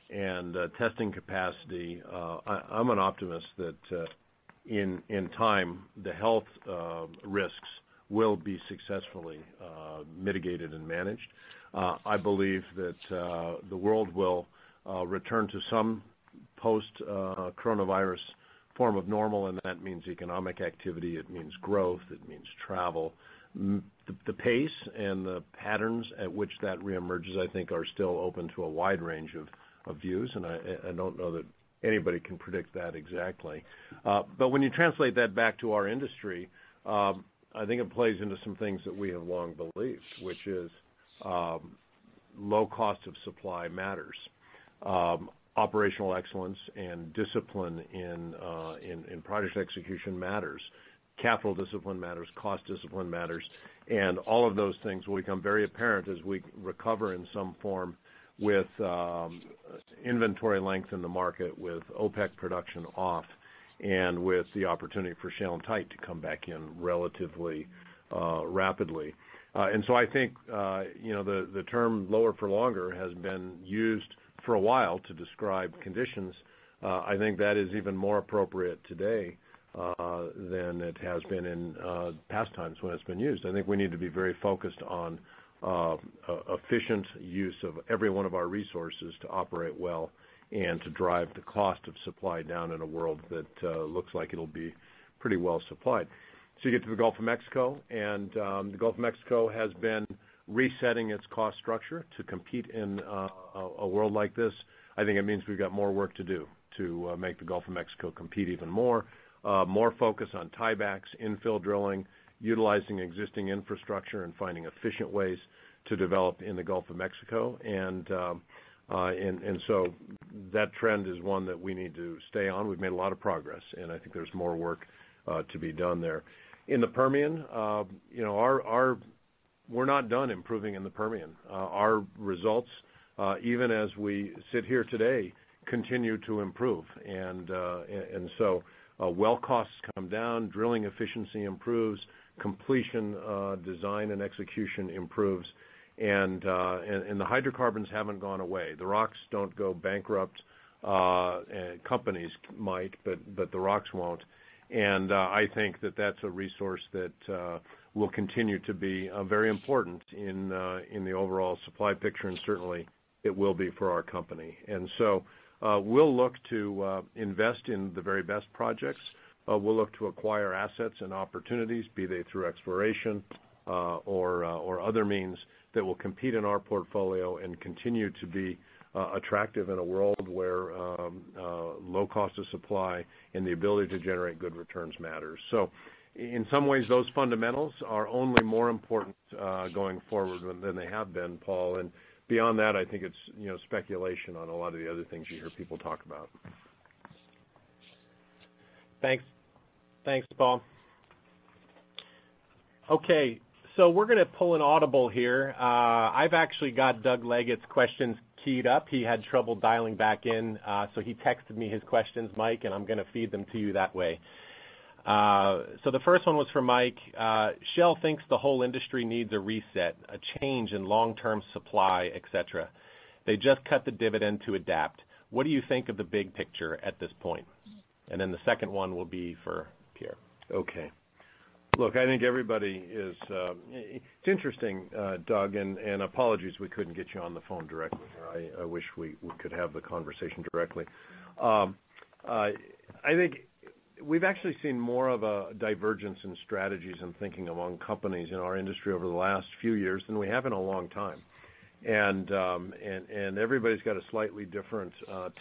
and testing capacity. I'm an optimist that in time the health risks will be successfully mitigated and managed. I believe that the world will return to some post-coronavirus form of normal, and that means economic activity, it means growth, it means travel. The pace and the patterns at which that reemerges, I think, are still open to a wide range of views, and I don't know that anybody can predict that exactly. But when you translate that back to our industry, I think it plays into some things that we have long believed, which is low cost of supply matters. Operational excellence and discipline in project execution matters. Capital discipline matters, cost discipline matters, and all of those things will become very apparent as we recover in some form with inventory length in the market, with OPEC production off, and with the opportunity for shale and tight to come back in relatively rapidly. And so I think the term lower for longer has been used for a while to describe conditions. I think that is even more appropriate today than it has been in past times when it's been used. I think we need to be very focused on efficient use of every one of our resources to operate well and to drive the cost of supply down in a world that looks like it'll be pretty well supplied. So you get to the Gulf of Mexico, and the Gulf of Mexico has been resetting its cost structure to compete in a world like this. I think it means we've got more work to do to make the Gulf of Mexico compete even more focus on tiebacks, infill drilling, utilizing existing infrastructure and finding efficient ways to develop in the Gulf of Mexico. And so that trend is one that we need to stay on. We've made a lot of progress, and I think there's more work to be done there. In the Permian, we're not done improving in the Permian. Our results, even as we sit here today, continue to improve, and so well costs come down, drilling efficiency improves, completion design and execution improves, and the hydrocarbons haven't gone away. The rocks don't go bankrupt. Companies might, but the rocks won't. And I think that that's a resource that will continue to be very important in the overall supply picture, and certainly it will be for our company. And so we'll look to invest in the very best projects. We'll look to acquire assets and opportunities, be they through exploration or other means that will compete in our portfolio and continue to be attractive in a world where low cost of supply and the ability to generate good returns matters. So in some ways, those fundamentals are only more important going forward than they have been, Paul. And beyond that, I think it's speculation on a lot of the other things you hear people talk about. Thanks, Paul. Okay, so we're going to pull an audible here. I've actually got Doug Leggett's questions keyed up. He had trouble dialing back in, so he texted me his questions, Mike, and I'm going to feed them to you that way. So the first one was for Mike. Shell thinks the whole industry needs a reset, a change in long-term supply, etc. They just cut the dividend to adapt. What do you think of the big picture at this point? And then the second one will be for Pierre. Okay. Look, I think everybody is it's interesting, Doug, and apologies we couldn't get you on the phone directly. I wish we could have the conversation directly. I think we've actually seen more of a divergence in strategies and thinking among companies in our industry over the last few years than we have in a long time. And everybody's got a slightly different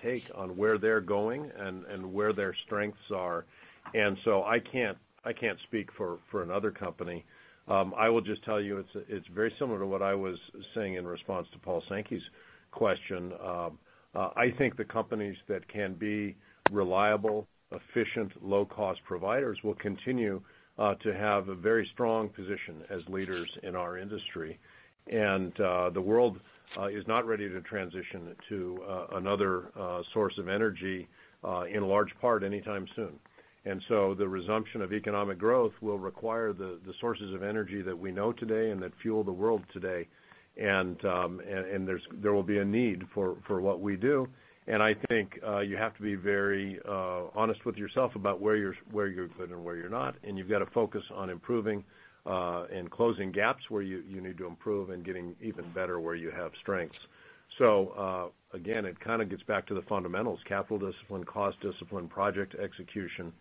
take on where they're going and where their strengths are. And so I can't speak for another company. I will just tell you it's very similar to what I was saying in response to Paul Sankey's question. I think the companies that can be reliable, efficient, low-cost providers will continue to have a very strong position as leaders in our industry. And the world is not ready to transition to another source of energy in large part anytime soon. And so the resumption of economic growth will require the sources of energy that we know today and that fuel the world today. And there will be a need for what we do. And I think you have to be very honest with yourself about where you're good and where you're not. And you've got to focus on improving and closing gaps where you need to improve and getting even better where you have strengths. So again, it kind of gets back to the fundamentals: capital discipline, cost discipline, project execution,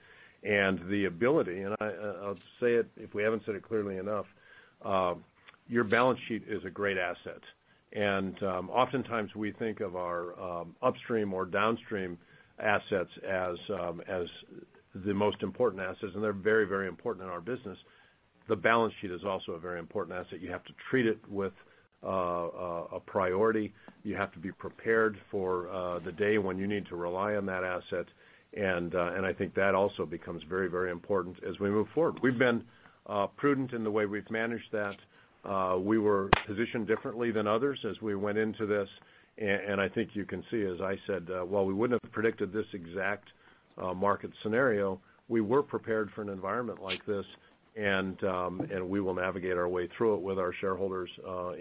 and the ability. And I'll say it if we haven't said it clearly enough. Your balance sheet is a great asset, and oftentimes we think of our upstream or downstream assets as the most important assets, and they're very, very important in our business. The balance sheet is also a very important asset. You have to treat it with a priority. You have to be prepared for the day when you need to rely on that asset, and I think that also becomes very, very important as we move forward. We've been prudent in the way we've managed that. We were positioned differently than others as we went into this, and I think you can see, as I said, while we wouldn't have predicted this exact market scenario, we were prepared for an environment like this, and we will navigate our way through it with our shareholders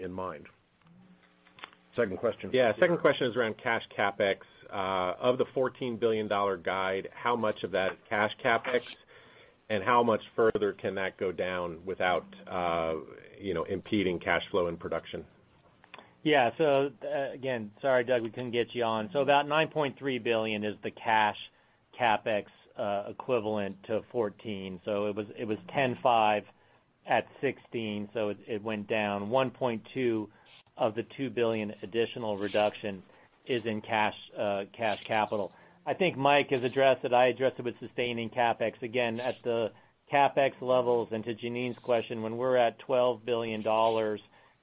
in mind. Second question. Yeah, second question is around cash Capex. Of the $14 billion guide, how much of that is cash Capex, and how much further can that go down without, impeding cash flow and production? Yeah, so again, sorry, Doug, we couldn't get you on. So about $9.3 billion is the cash Capex equivalent to 14. So it was 10.5 at 16, so it went down. 1.2 of the $2 billion additional reduction is in cash capital. I think Mike has addressed it. I addressed it with sustaining Capex. Again, at the Capex levels, and to Janine's question, when we're at $12 billion,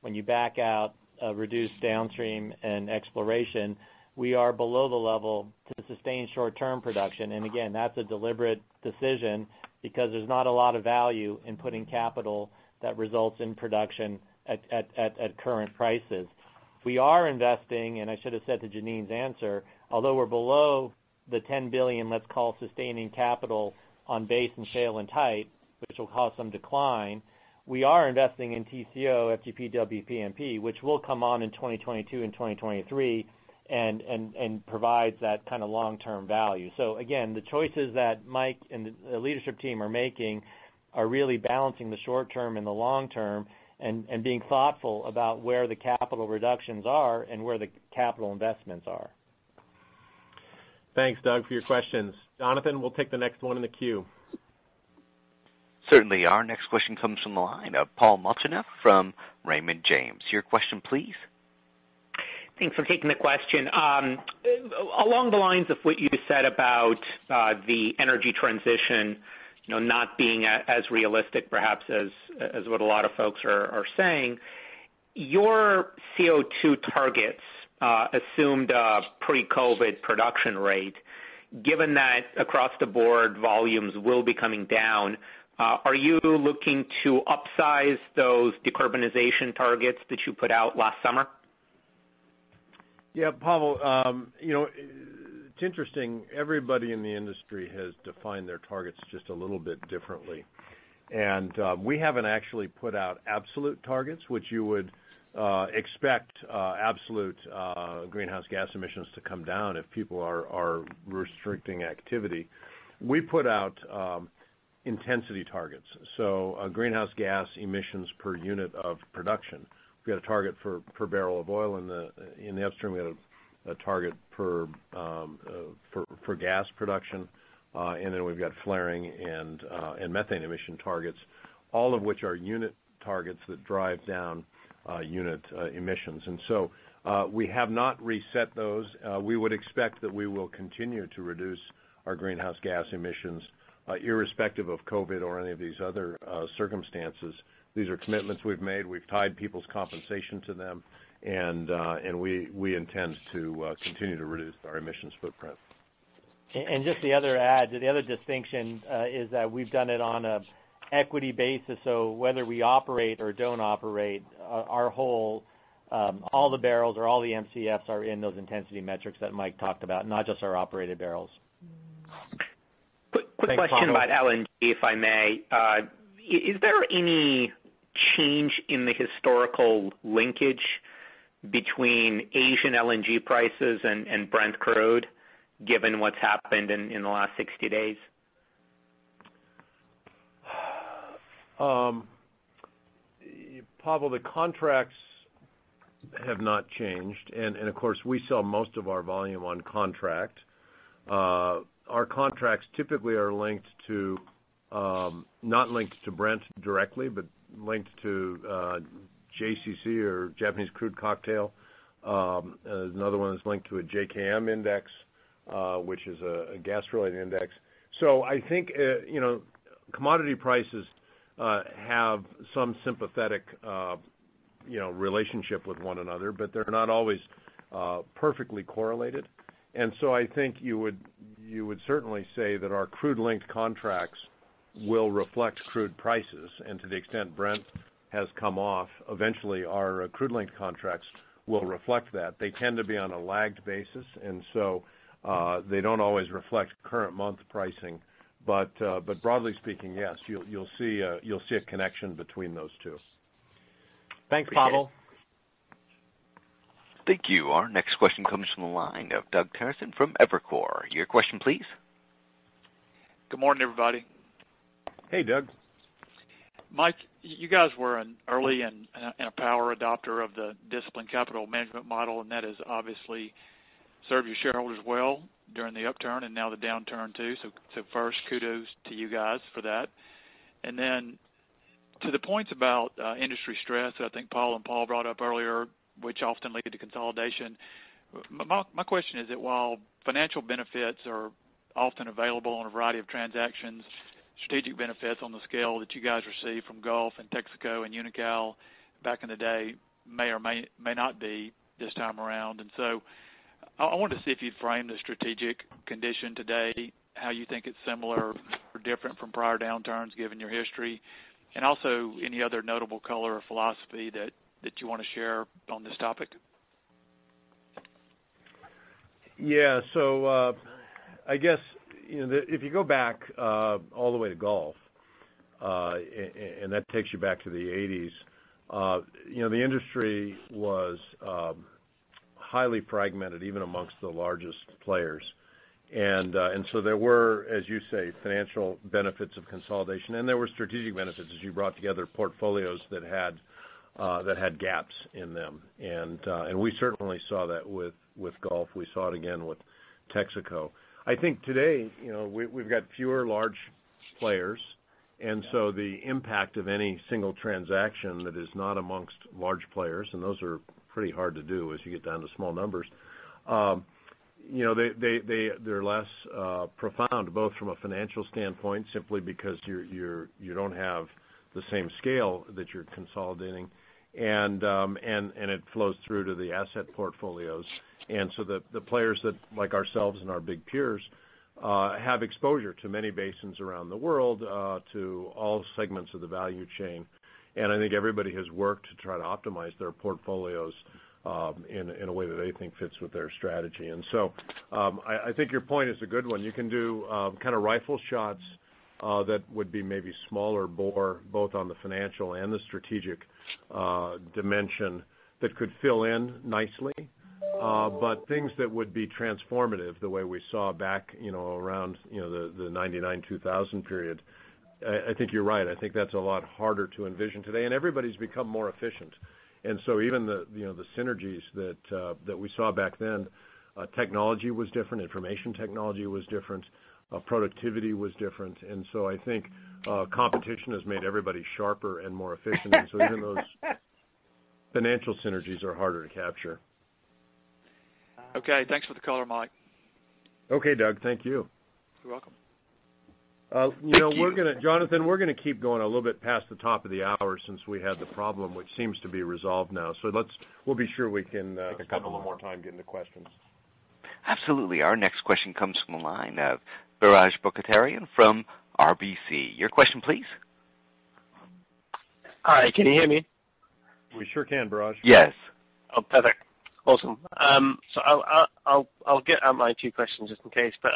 when you back out reduced downstream and exploration, we are below the level to sustain short-term production. And again, that's a deliberate decision because there's not a lot of value in putting capital that results in production at current prices. We are investing, and I should have said to Janine's answer, although we're below the $10 billion, let's call sustaining capital on base and shale and tight, which will cause some decline, we are investing in TCO, FGP, WPMP, which will come on in 2022 and 2023 and provides that kind of long-term value. So again, the choices that Mike and the leadership team are making are really balancing the short term and the long term and being thoughtful about where the capital reductions are and where the capital investments are. Thanks, Doug, for your questions. Jonathan, we'll take the next one in the queue. Certainly. Our next question comes from the line of Paul Molchanov from Raymond James. Your question, please. Thanks for taking the question. Along the lines of what you said about the energy transition, not being as realistic perhaps as what a lot of folks are saying, your CO2 targets assumed a pre-COVID production rate. Given that across the board volumes will be coming down, are you looking to upsize those decarbonization targets that you put out last summer? Yeah, Pavel, it's interesting. Everybody in the industry has defined their targets just a little bit differently. And we haven't actually put out absolute targets, which you would expect absolute greenhouse gas emissions to come down if people are restricting activity. We put out intensity targets, so greenhouse gas emissions per unit of production. We got a target per barrel of oil in the upstream. We got a target for gas production, and then we've got flaring and methane emission targets, all of which are unit targets that drive down unit emissions. And so we have not reset those. We would expect that we will continue to reduce our greenhouse gas emissions irrespective of COVID or any of these other circumstances. These are commitments we've made. We've tied people's compensation to them, and we intend to continue to reduce our emissions footprint. And just the other distinction is that we've done it on a equity basis, so whether we operate or don't operate, our whole, all the barrels or all the MCFs are in those intensity metrics that Mike talked about, not just our operated barrels. Quick question about LNG, if I may. Is there any change in the historical linkage between Asian LNG prices and Brent crude, given what's happened in the last 60 days? Pavel, the contracts have not changed, and of course we sell most of our volume on contract. Our contracts typically are linked to, not linked to Brent directly, but linked to JCC or Japanese Crude Cocktail. Another one is linked to a JKM index, which is a gas-related index. So I think commodity prices have some sympathetic relationship with one another, but they're not always perfectly correlated. And so I think you would certainly say that our crude-linked contracts will reflect crude prices, and to the extent Brent has come off, eventually our crude-linked contracts will reflect that. They tend to be on a lagged basis, and so they don't always reflect current month pricing. But broadly speaking, yes, you'll see a connection between those two. Thanks, Pavel. Thank you. Our next question comes from the line of Doug Terreson from Evercore. Your question, please. Good morning, everybody. Hey, Doug. Mike, you guys were an early and a power adopter of the disciplined capital management model, and that has obviously served your shareholders well during the upturn and now the downturn too. So first, kudos to you guys for that. And then to the points about industry stress that I think Paul and Paul brought up earlier, which often lead to consolidation, my question is that while financial benefits are often available on a variety of transactions, strategic benefits on the scale that you guys received from Gulf and Texaco and Unocal back in the day may or may not be this time around. And so I wanted to see if you'd frame the strategic condition today, how you think it's similar or different from prior downturns given your history, and also any other notable color or philosophy that you want to share on this topic. Yeah, so I guess if you go back all the way to Gulf, and that takes you back to the 80s, the industry was highly fragmented, even amongst the largest players, and so there were, as you say, financial benefits of consolidation, and there were strategic benefits as you brought together portfolios that had gaps in them, and we certainly saw that with Gulf. We saw it again with Texaco. I think today, we've got fewer large players, and so the impact of any single transaction that is not amongst large players, and those are pretty hard to do as you get down to small numbers, they're less profound, both from a financial standpoint, simply because you don't have the same scale that you're consolidating, and it flows through to the asset portfolios. And so the players that, like ourselves and our big peers, have exposure to many basins around the world, to all segments of the value chain. And I think everybody has worked to try to optimize their portfolios in a way that they think fits with their strategy. And so I think your point is a good one. You can do kind of rifle shots that would be maybe smaller bore, both on the financial and the strategic dimension, that could fill in nicely. But things that would be transformative, the way we saw back, around, the 99-2000 period, I think you're right. I think that's a lot harder to envision today, and everybody's become more efficient. And so even the synergies that we saw back then, technology was different, information technology was different, productivity was different, and so I think competition has made everybody sharper and more efficient. And so even those financial synergies are harder to capture. Okay, thanks for the color, Mike. Okay, Doug, thank you. You're welcome. Jonathan, we're gonna keep going a little bit past the top of the hour since we had the problem, which seems to be resolved now. So we'll be sure we can take a couple more time getting to questions. Absolutely. Our next question comes from the line of Biraj Borkhataria from RBC. Your question, please. Hi, can you hear me? We sure can, Biraj. Yes. Oh, perfect. Awesome. So I'll get out my two questions just in case. But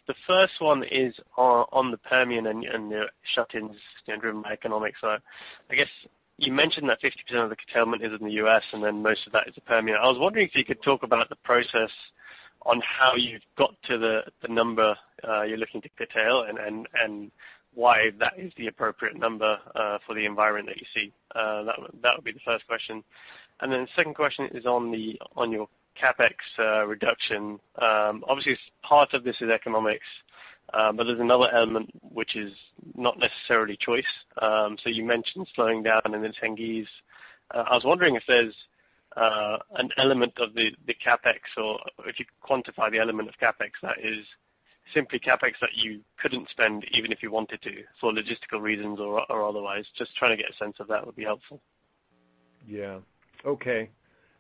the first one is on the Permian and the shut-ins driven by economics. So I guess you mentioned that 50% of the curtailment is in the U.S. and then most of that is the Permian. I was wondering if you could talk about the process on how you've got to the number you're looking to curtail and why that is the appropriate number for the environment that you see. That would be the first question. And then the second question is on your Capex reduction. Obviously, part of this is economics, but there's another element which is not necessarily choice. So you mentioned slowing down in the Tengiz. I was wondering if there's an element of the Capex, or if you quantify the element of Capex that is simply Capex that you couldn't spend even if you wanted to for logistical reasons or otherwise. Just trying to get a sense of that would be helpful. Yeah. Okay.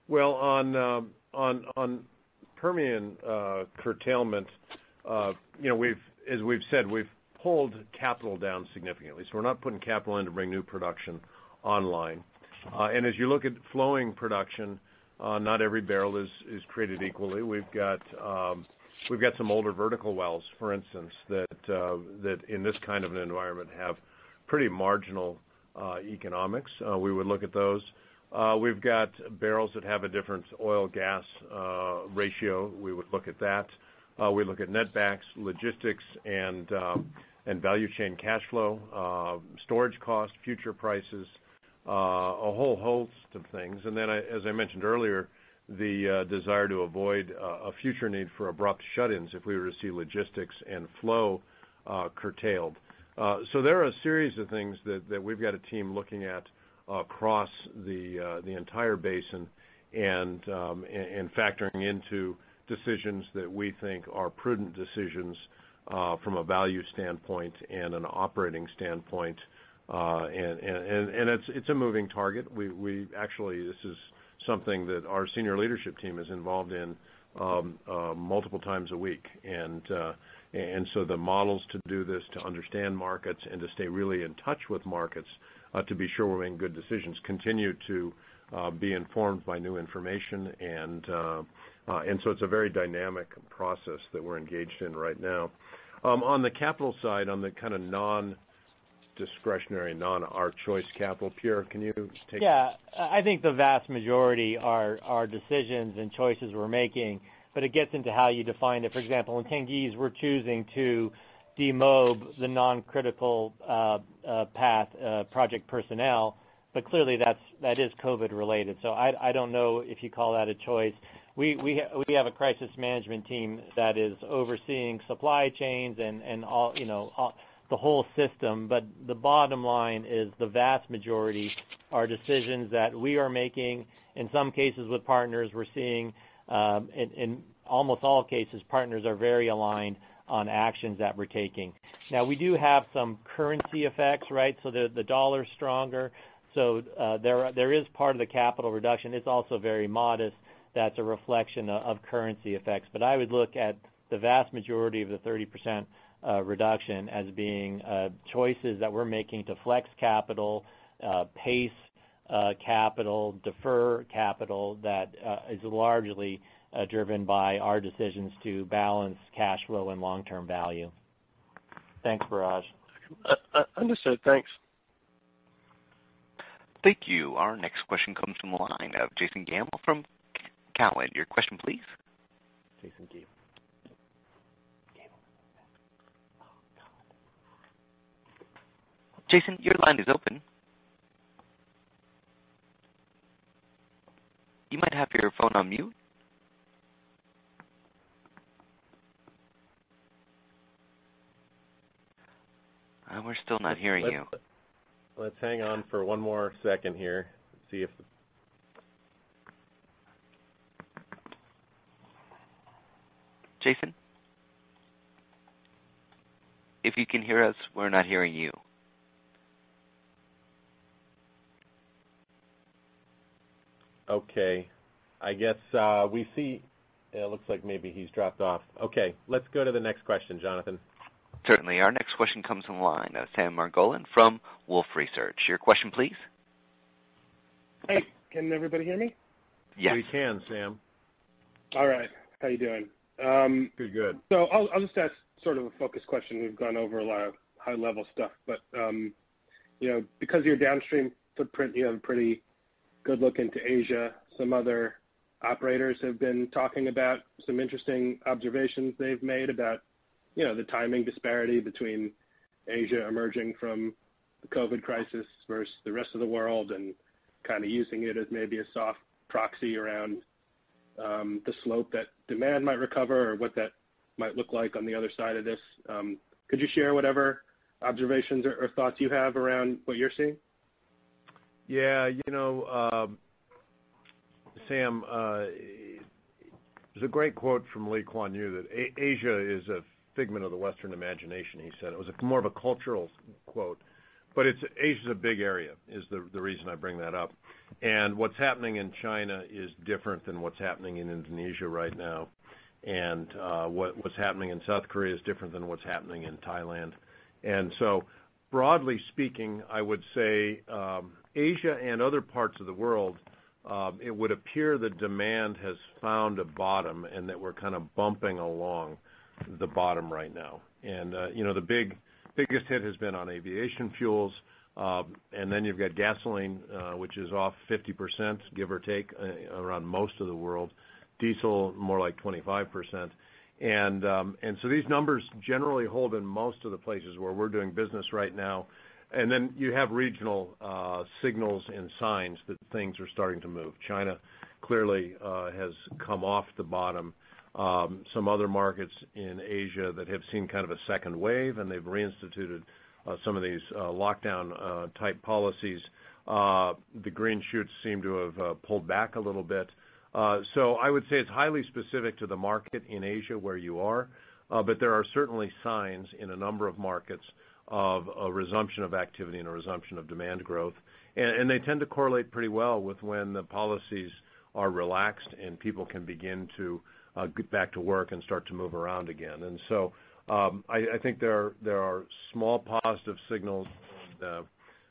Well, on Permian curtailment, as we've said, we've pulled capital down significantly. So we're not putting capital in to bring new production online. And as you look at flowing production, not every barrel is created equally. We've got some older vertical wells, for instance, that in this kind of an environment have pretty marginal economics. We would look at those. We've got barrels that have a different oil-gas ratio. We would look at that. We look at netbacks, logistics, and value chain cash flow, storage cost, future prices, a whole host of things. And then, as I mentioned earlier, the desire to avoid a future need for abrupt shut-ins if we were to see logistics and flow curtailed. So there are a series of things that we've got a team looking at across the entire basin and factoring into decisions that we think are prudent decisions from a value standpoint and an operating standpoint. And it's a moving target. We actually, this is something that our senior leadership team is involved in multiple times a week. And so the models to do this, to understand markets and to stay really in touch with markets, to be sure we're making good decisions, continue to be informed by new information. And so it's a very dynamic process that we're engaged in right now. On the capital side, on the kind of non-discretionary, non-our choice capital, Pierre, can you take? Yeah, I think the vast majority are decisions and choices we're making, but it gets into how you define it. For example, in Tengiz, we're choosing to demob the non-critical path project personnel, but clearly that is COVID related. So I don't know if you call that a choice. We have a crisis management team that is overseeing supply chains and all the whole system. But the bottom line is the vast majority are decisions that we are making. In some cases with partners, we're seeing in almost all cases partners are very aligned on actions that we're taking. Now we do have some currency effects, right? So the dollar's stronger. So there is part of the capital reduction. It's also very modest. That's a reflection of currency effects. But I would look at the vast majority of the 30% reduction as being choices that we're making to flex capital, pace capital, defer capital that is largely driven by our decisions to balance cash flow and long-term value. Thanks, Biraj. Understood. Thanks. Thank you. Our next question comes from the line of Jason Gamble from Cowen. Your question, please. Jason Gamble. Jason, your line is open. You might have your phone on mute. We're still not hearing you. Let's hang on for one more second here. See if Jason? If you can hear us, we're not hearing you. Okay. I guess we see, it looks like maybe he's dropped off. Okay, let's go to the next question, Jonathan. Certainly. Our next question comes from the line of Sam Margolin from Wolfe Research. Your question, please. Hey, can everybody hear me? Yes. We can, Sam. All right. How you doing? Good. So I'll just ask sort of a focus question. We've gone over a lot of high-level stuff, but, because of your downstream footprint, you have a pretty good look into Asia. Some other operators have been talking about some interesting observations they've made about the timing disparity between Asia emerging from the COVID crisis versus the rest of the world and kind of using it as maybe a soft proxy around the slope that demand might recover or what that might look like on the other side of this. Could you share whatever observations or thoughts you have around what you're seeing? Yeah, Sam, there's a great quote from Lee Kuan Yew that Asia is a figment of the Western imagination, he said. It was more of a cultural quote. But Asia's a big area is the reason I bring that up. And what's happening in China is different than what's happening in Indonesia right now. And what's happening in South Korea is different than what's happening in Thailand. And so, broadly speaking, I would say Asia and other parts of the world, it would appear that demand has found a bottom and that we're kind of bumping along the bottom right now. And, the biggest hit has been on aviation fuels, and then you've got gasoline, which is off 50%, give or take, around most of the world. Diesel, more like 25%. And so these numbers generally hold in most of the places where we're doing business right now. And then you have regional signals and signs that things are starting to move. China clearly has come off the bottom. Some other markets in Asia that have seen kind of a second wave, and they've reinstituted some of these lockdown type policies. The green shoots seem to have pulled back a little bit. So I would say it's highly specific to the market in Asia where you are, but there are certainly signs in a number of markets of a resumption of activity and a resumption of demand growth. And they tend to correlate pretty well with when the policies are relaxed and people can begin to get back to work and start to move around again. And so I think there are small positive signals. And,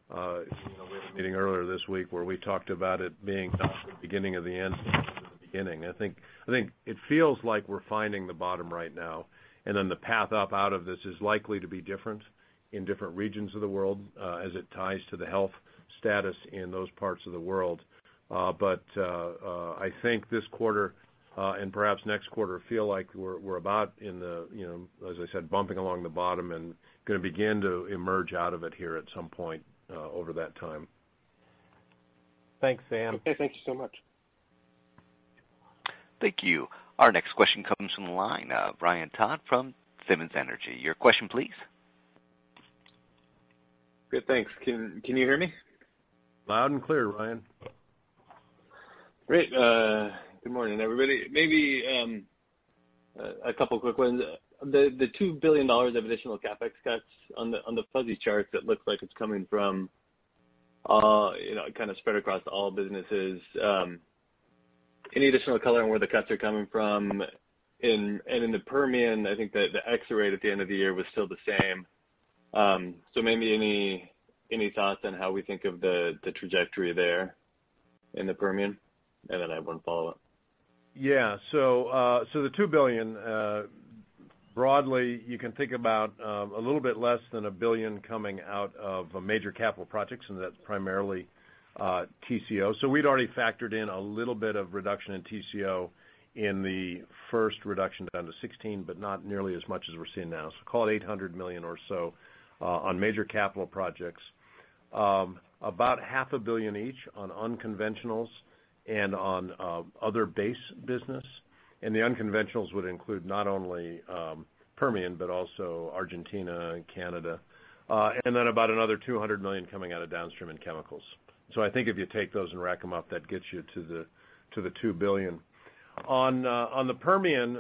we had a meeting earlier this week where we talked about it being not the beginning of the end, but the beginning. I think it feels like we're finding the bottom right now, and then the path up out of this is likely to be different in different regions of the world as it ties to the health status in those parts of the world. But I think this quarter and perhaps next quarter feel like we're about in the, as I said, bumping along the bottom and going to begin to emerge out of it here at some point over that time. Thanks, Sam. Okay, thank you so much. Thank you. Our next question comes from the line of Ryan Todd from Simmons Energy. Your question, please. Good, thanks. Can you hear me? Loud and clear, Ryan. Great. Good morning, everybody. Maybe a couple quick ones. The $2 billion of additional Capex cuts on the fuzzy charts, it looks like it's coming from, kind of spread across all businesses. Any additional color on where the cuts are coming from? In the Permian, I think that the exit rate at the end of the year was still the same. So maybe any thoughts on how we think of the trajectory there in the Permian? And then I have one follow-up. Yeah, so the $2 billion, broadly, you can think about a little bit less than $1 billion coming out of major capital projects, and that's primarily TCO. So we'd already factored in a little bit of reduction in TCO in the first reduction down to 16, but not nearly as much as we're seeing now. So call it $800 million or so on major capital projects. About $500 million each on unconventionals and on other base business. And the unconventionals would include not only Permian, but also Argentina and Canada. And then about another $200 million coming out of downstream and chemicals. So I think if you take those and rack them up, that gets you to the $2 billion. On the Permian,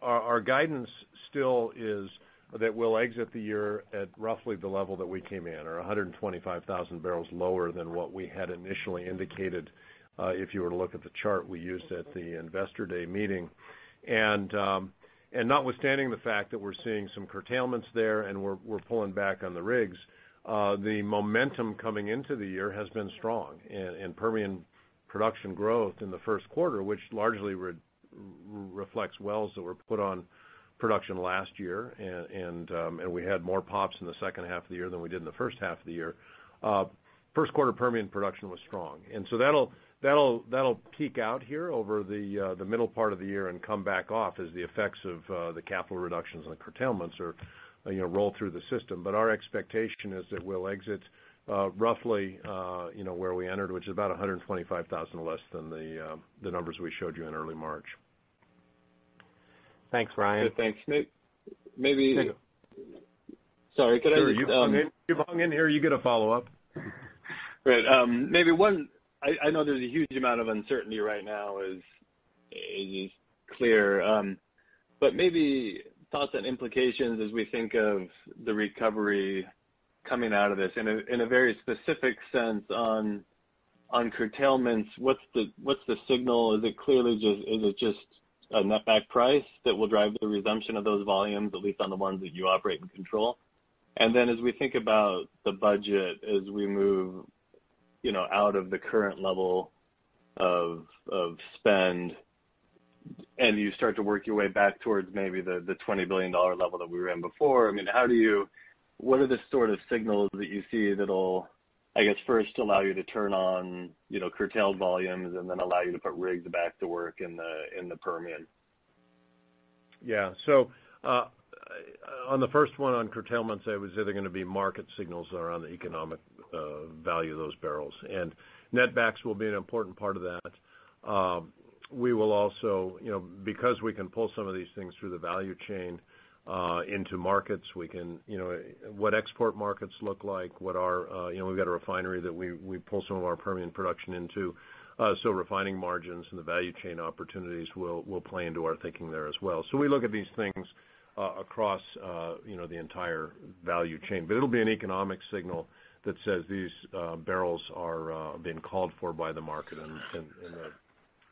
our guidance still is that we'll exit the year at roughly the level that we came in, or 125,000 barrels lower than what we had initially indicated. If you were to look at the chart we used at the Investor Day meeting. And notwithstanding the fact that we're seeing some curtailments there and we're pulling back on the rigs, the momentum coming into the year has been strong. And Permian production growth in the first quarter, which largely reflects wells that were put on production last year, and we had more pops in the second half of the year than we did in the first half of the year. First quarter Permian production was strong. And so that'll peak out here over the middle part of the year and come back off as the effects of the capital reductions and the curtailments are roll through the system. But our expectation is that we'll exit roughly, where we entered, which is about 125,000 less than the numbers we showed you in early March. Thanks, Ryan. Good, thanks. Maybe. Sorry, could I just? You've hung in here. You get a follow up. Right. Maybe one. I know there's a huge amount of uncertainty right now, is clear. But maybe thoughts and implications as we think of the recovery coming out of this in a very specific sense on curtailments. What's the signal? Is it just a netback price that will drive the resumption of those volumes, at least on the ones that you operate and control? And then as we think about the budget, as we move, out of the current level of spend, and you start to work your way back towards maybe the $20 billion level that we were in before, I mean, what are the sort of signals that you see that'll, I guess, first allow you to turn on, curtailed volumes, and then allow you to put rigs back to work in the Permian? Yeah. So on the first one on curtailments, I was either going to be market signals around the economic value of those barrels, and netbacks will be an important part of that. We will also, because we can pull some of these things through the value chain into markets, we can, what export markets look like, what our, we've got a refinery that we pull some of our Permian production into, so refining margins and the value chain opportunities will play into our thinking there as well. So we look at these things across, the entire value chain, but it'll be an economic signal that says these barrels are being called for by the market, and the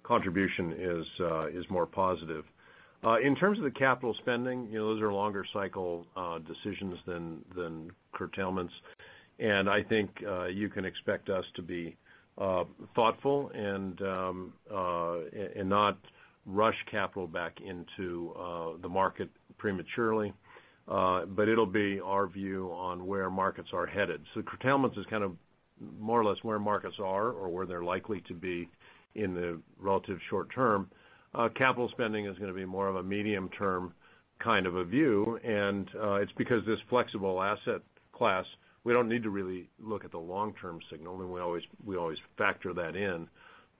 contribution is more positive. In terms of the capital spending, those are longer cycle decisions than curtailments, and I think you can expect us to be thoughtful and not rush capital back into the market prematurely, but it'll be our view on where markets are headed. So curtailments is kind of more or less where markets are or where they're likely to be in the relative short term. Capital spending is going to be more of a medium-term kind of a view, and it's because this flexible asset class, we don't need to really look at the long-term signal, and we always factor that in.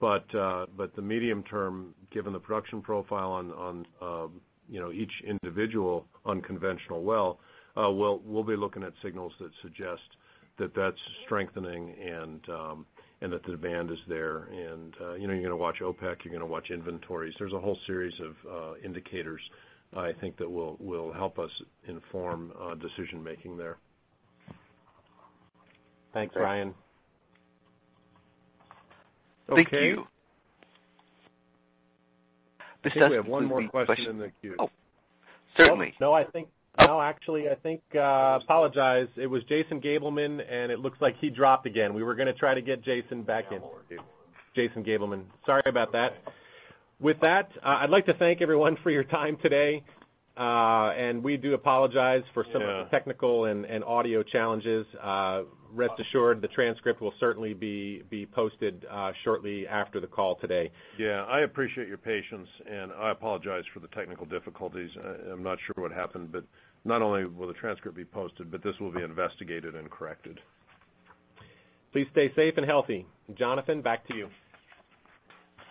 But the medium-term, given the production profile on each individual unconventional well, we'll be looking at signals that suggest that that's strengthening and that the demand is there. And, you're going to watch OPEC, you're going to watch inventories. There's a whole series of indicators, I think, that will help us inform decision-making there. Thanks, Ryan. Thank you. I think we have one more question in the queue. Oh, certainly. No, actually, I think, apologize. It was Jason Gableman, and it looks like he dropped again. We were going to try to get Jason back in. Jason Gableman. Sorry about that. With that, I'd like to thank everyone for your time today, and we do apologize for some of the technical and audio challenges. Rest assured, the transcript will certainly be posted shortly after the call today. Yeah, I appreciate your patience, and I apologize for the technical difficulties. I'm not sure what happened, but not only will the transcript be posted, but this will be investigated and corrected. Please stay safe and healthy. Jonathan, back to you.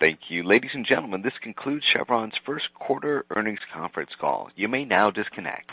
Thank you. Ladies and gentlemen, this concludes Chevron's first quarter earnings conference call. You may now disconnect.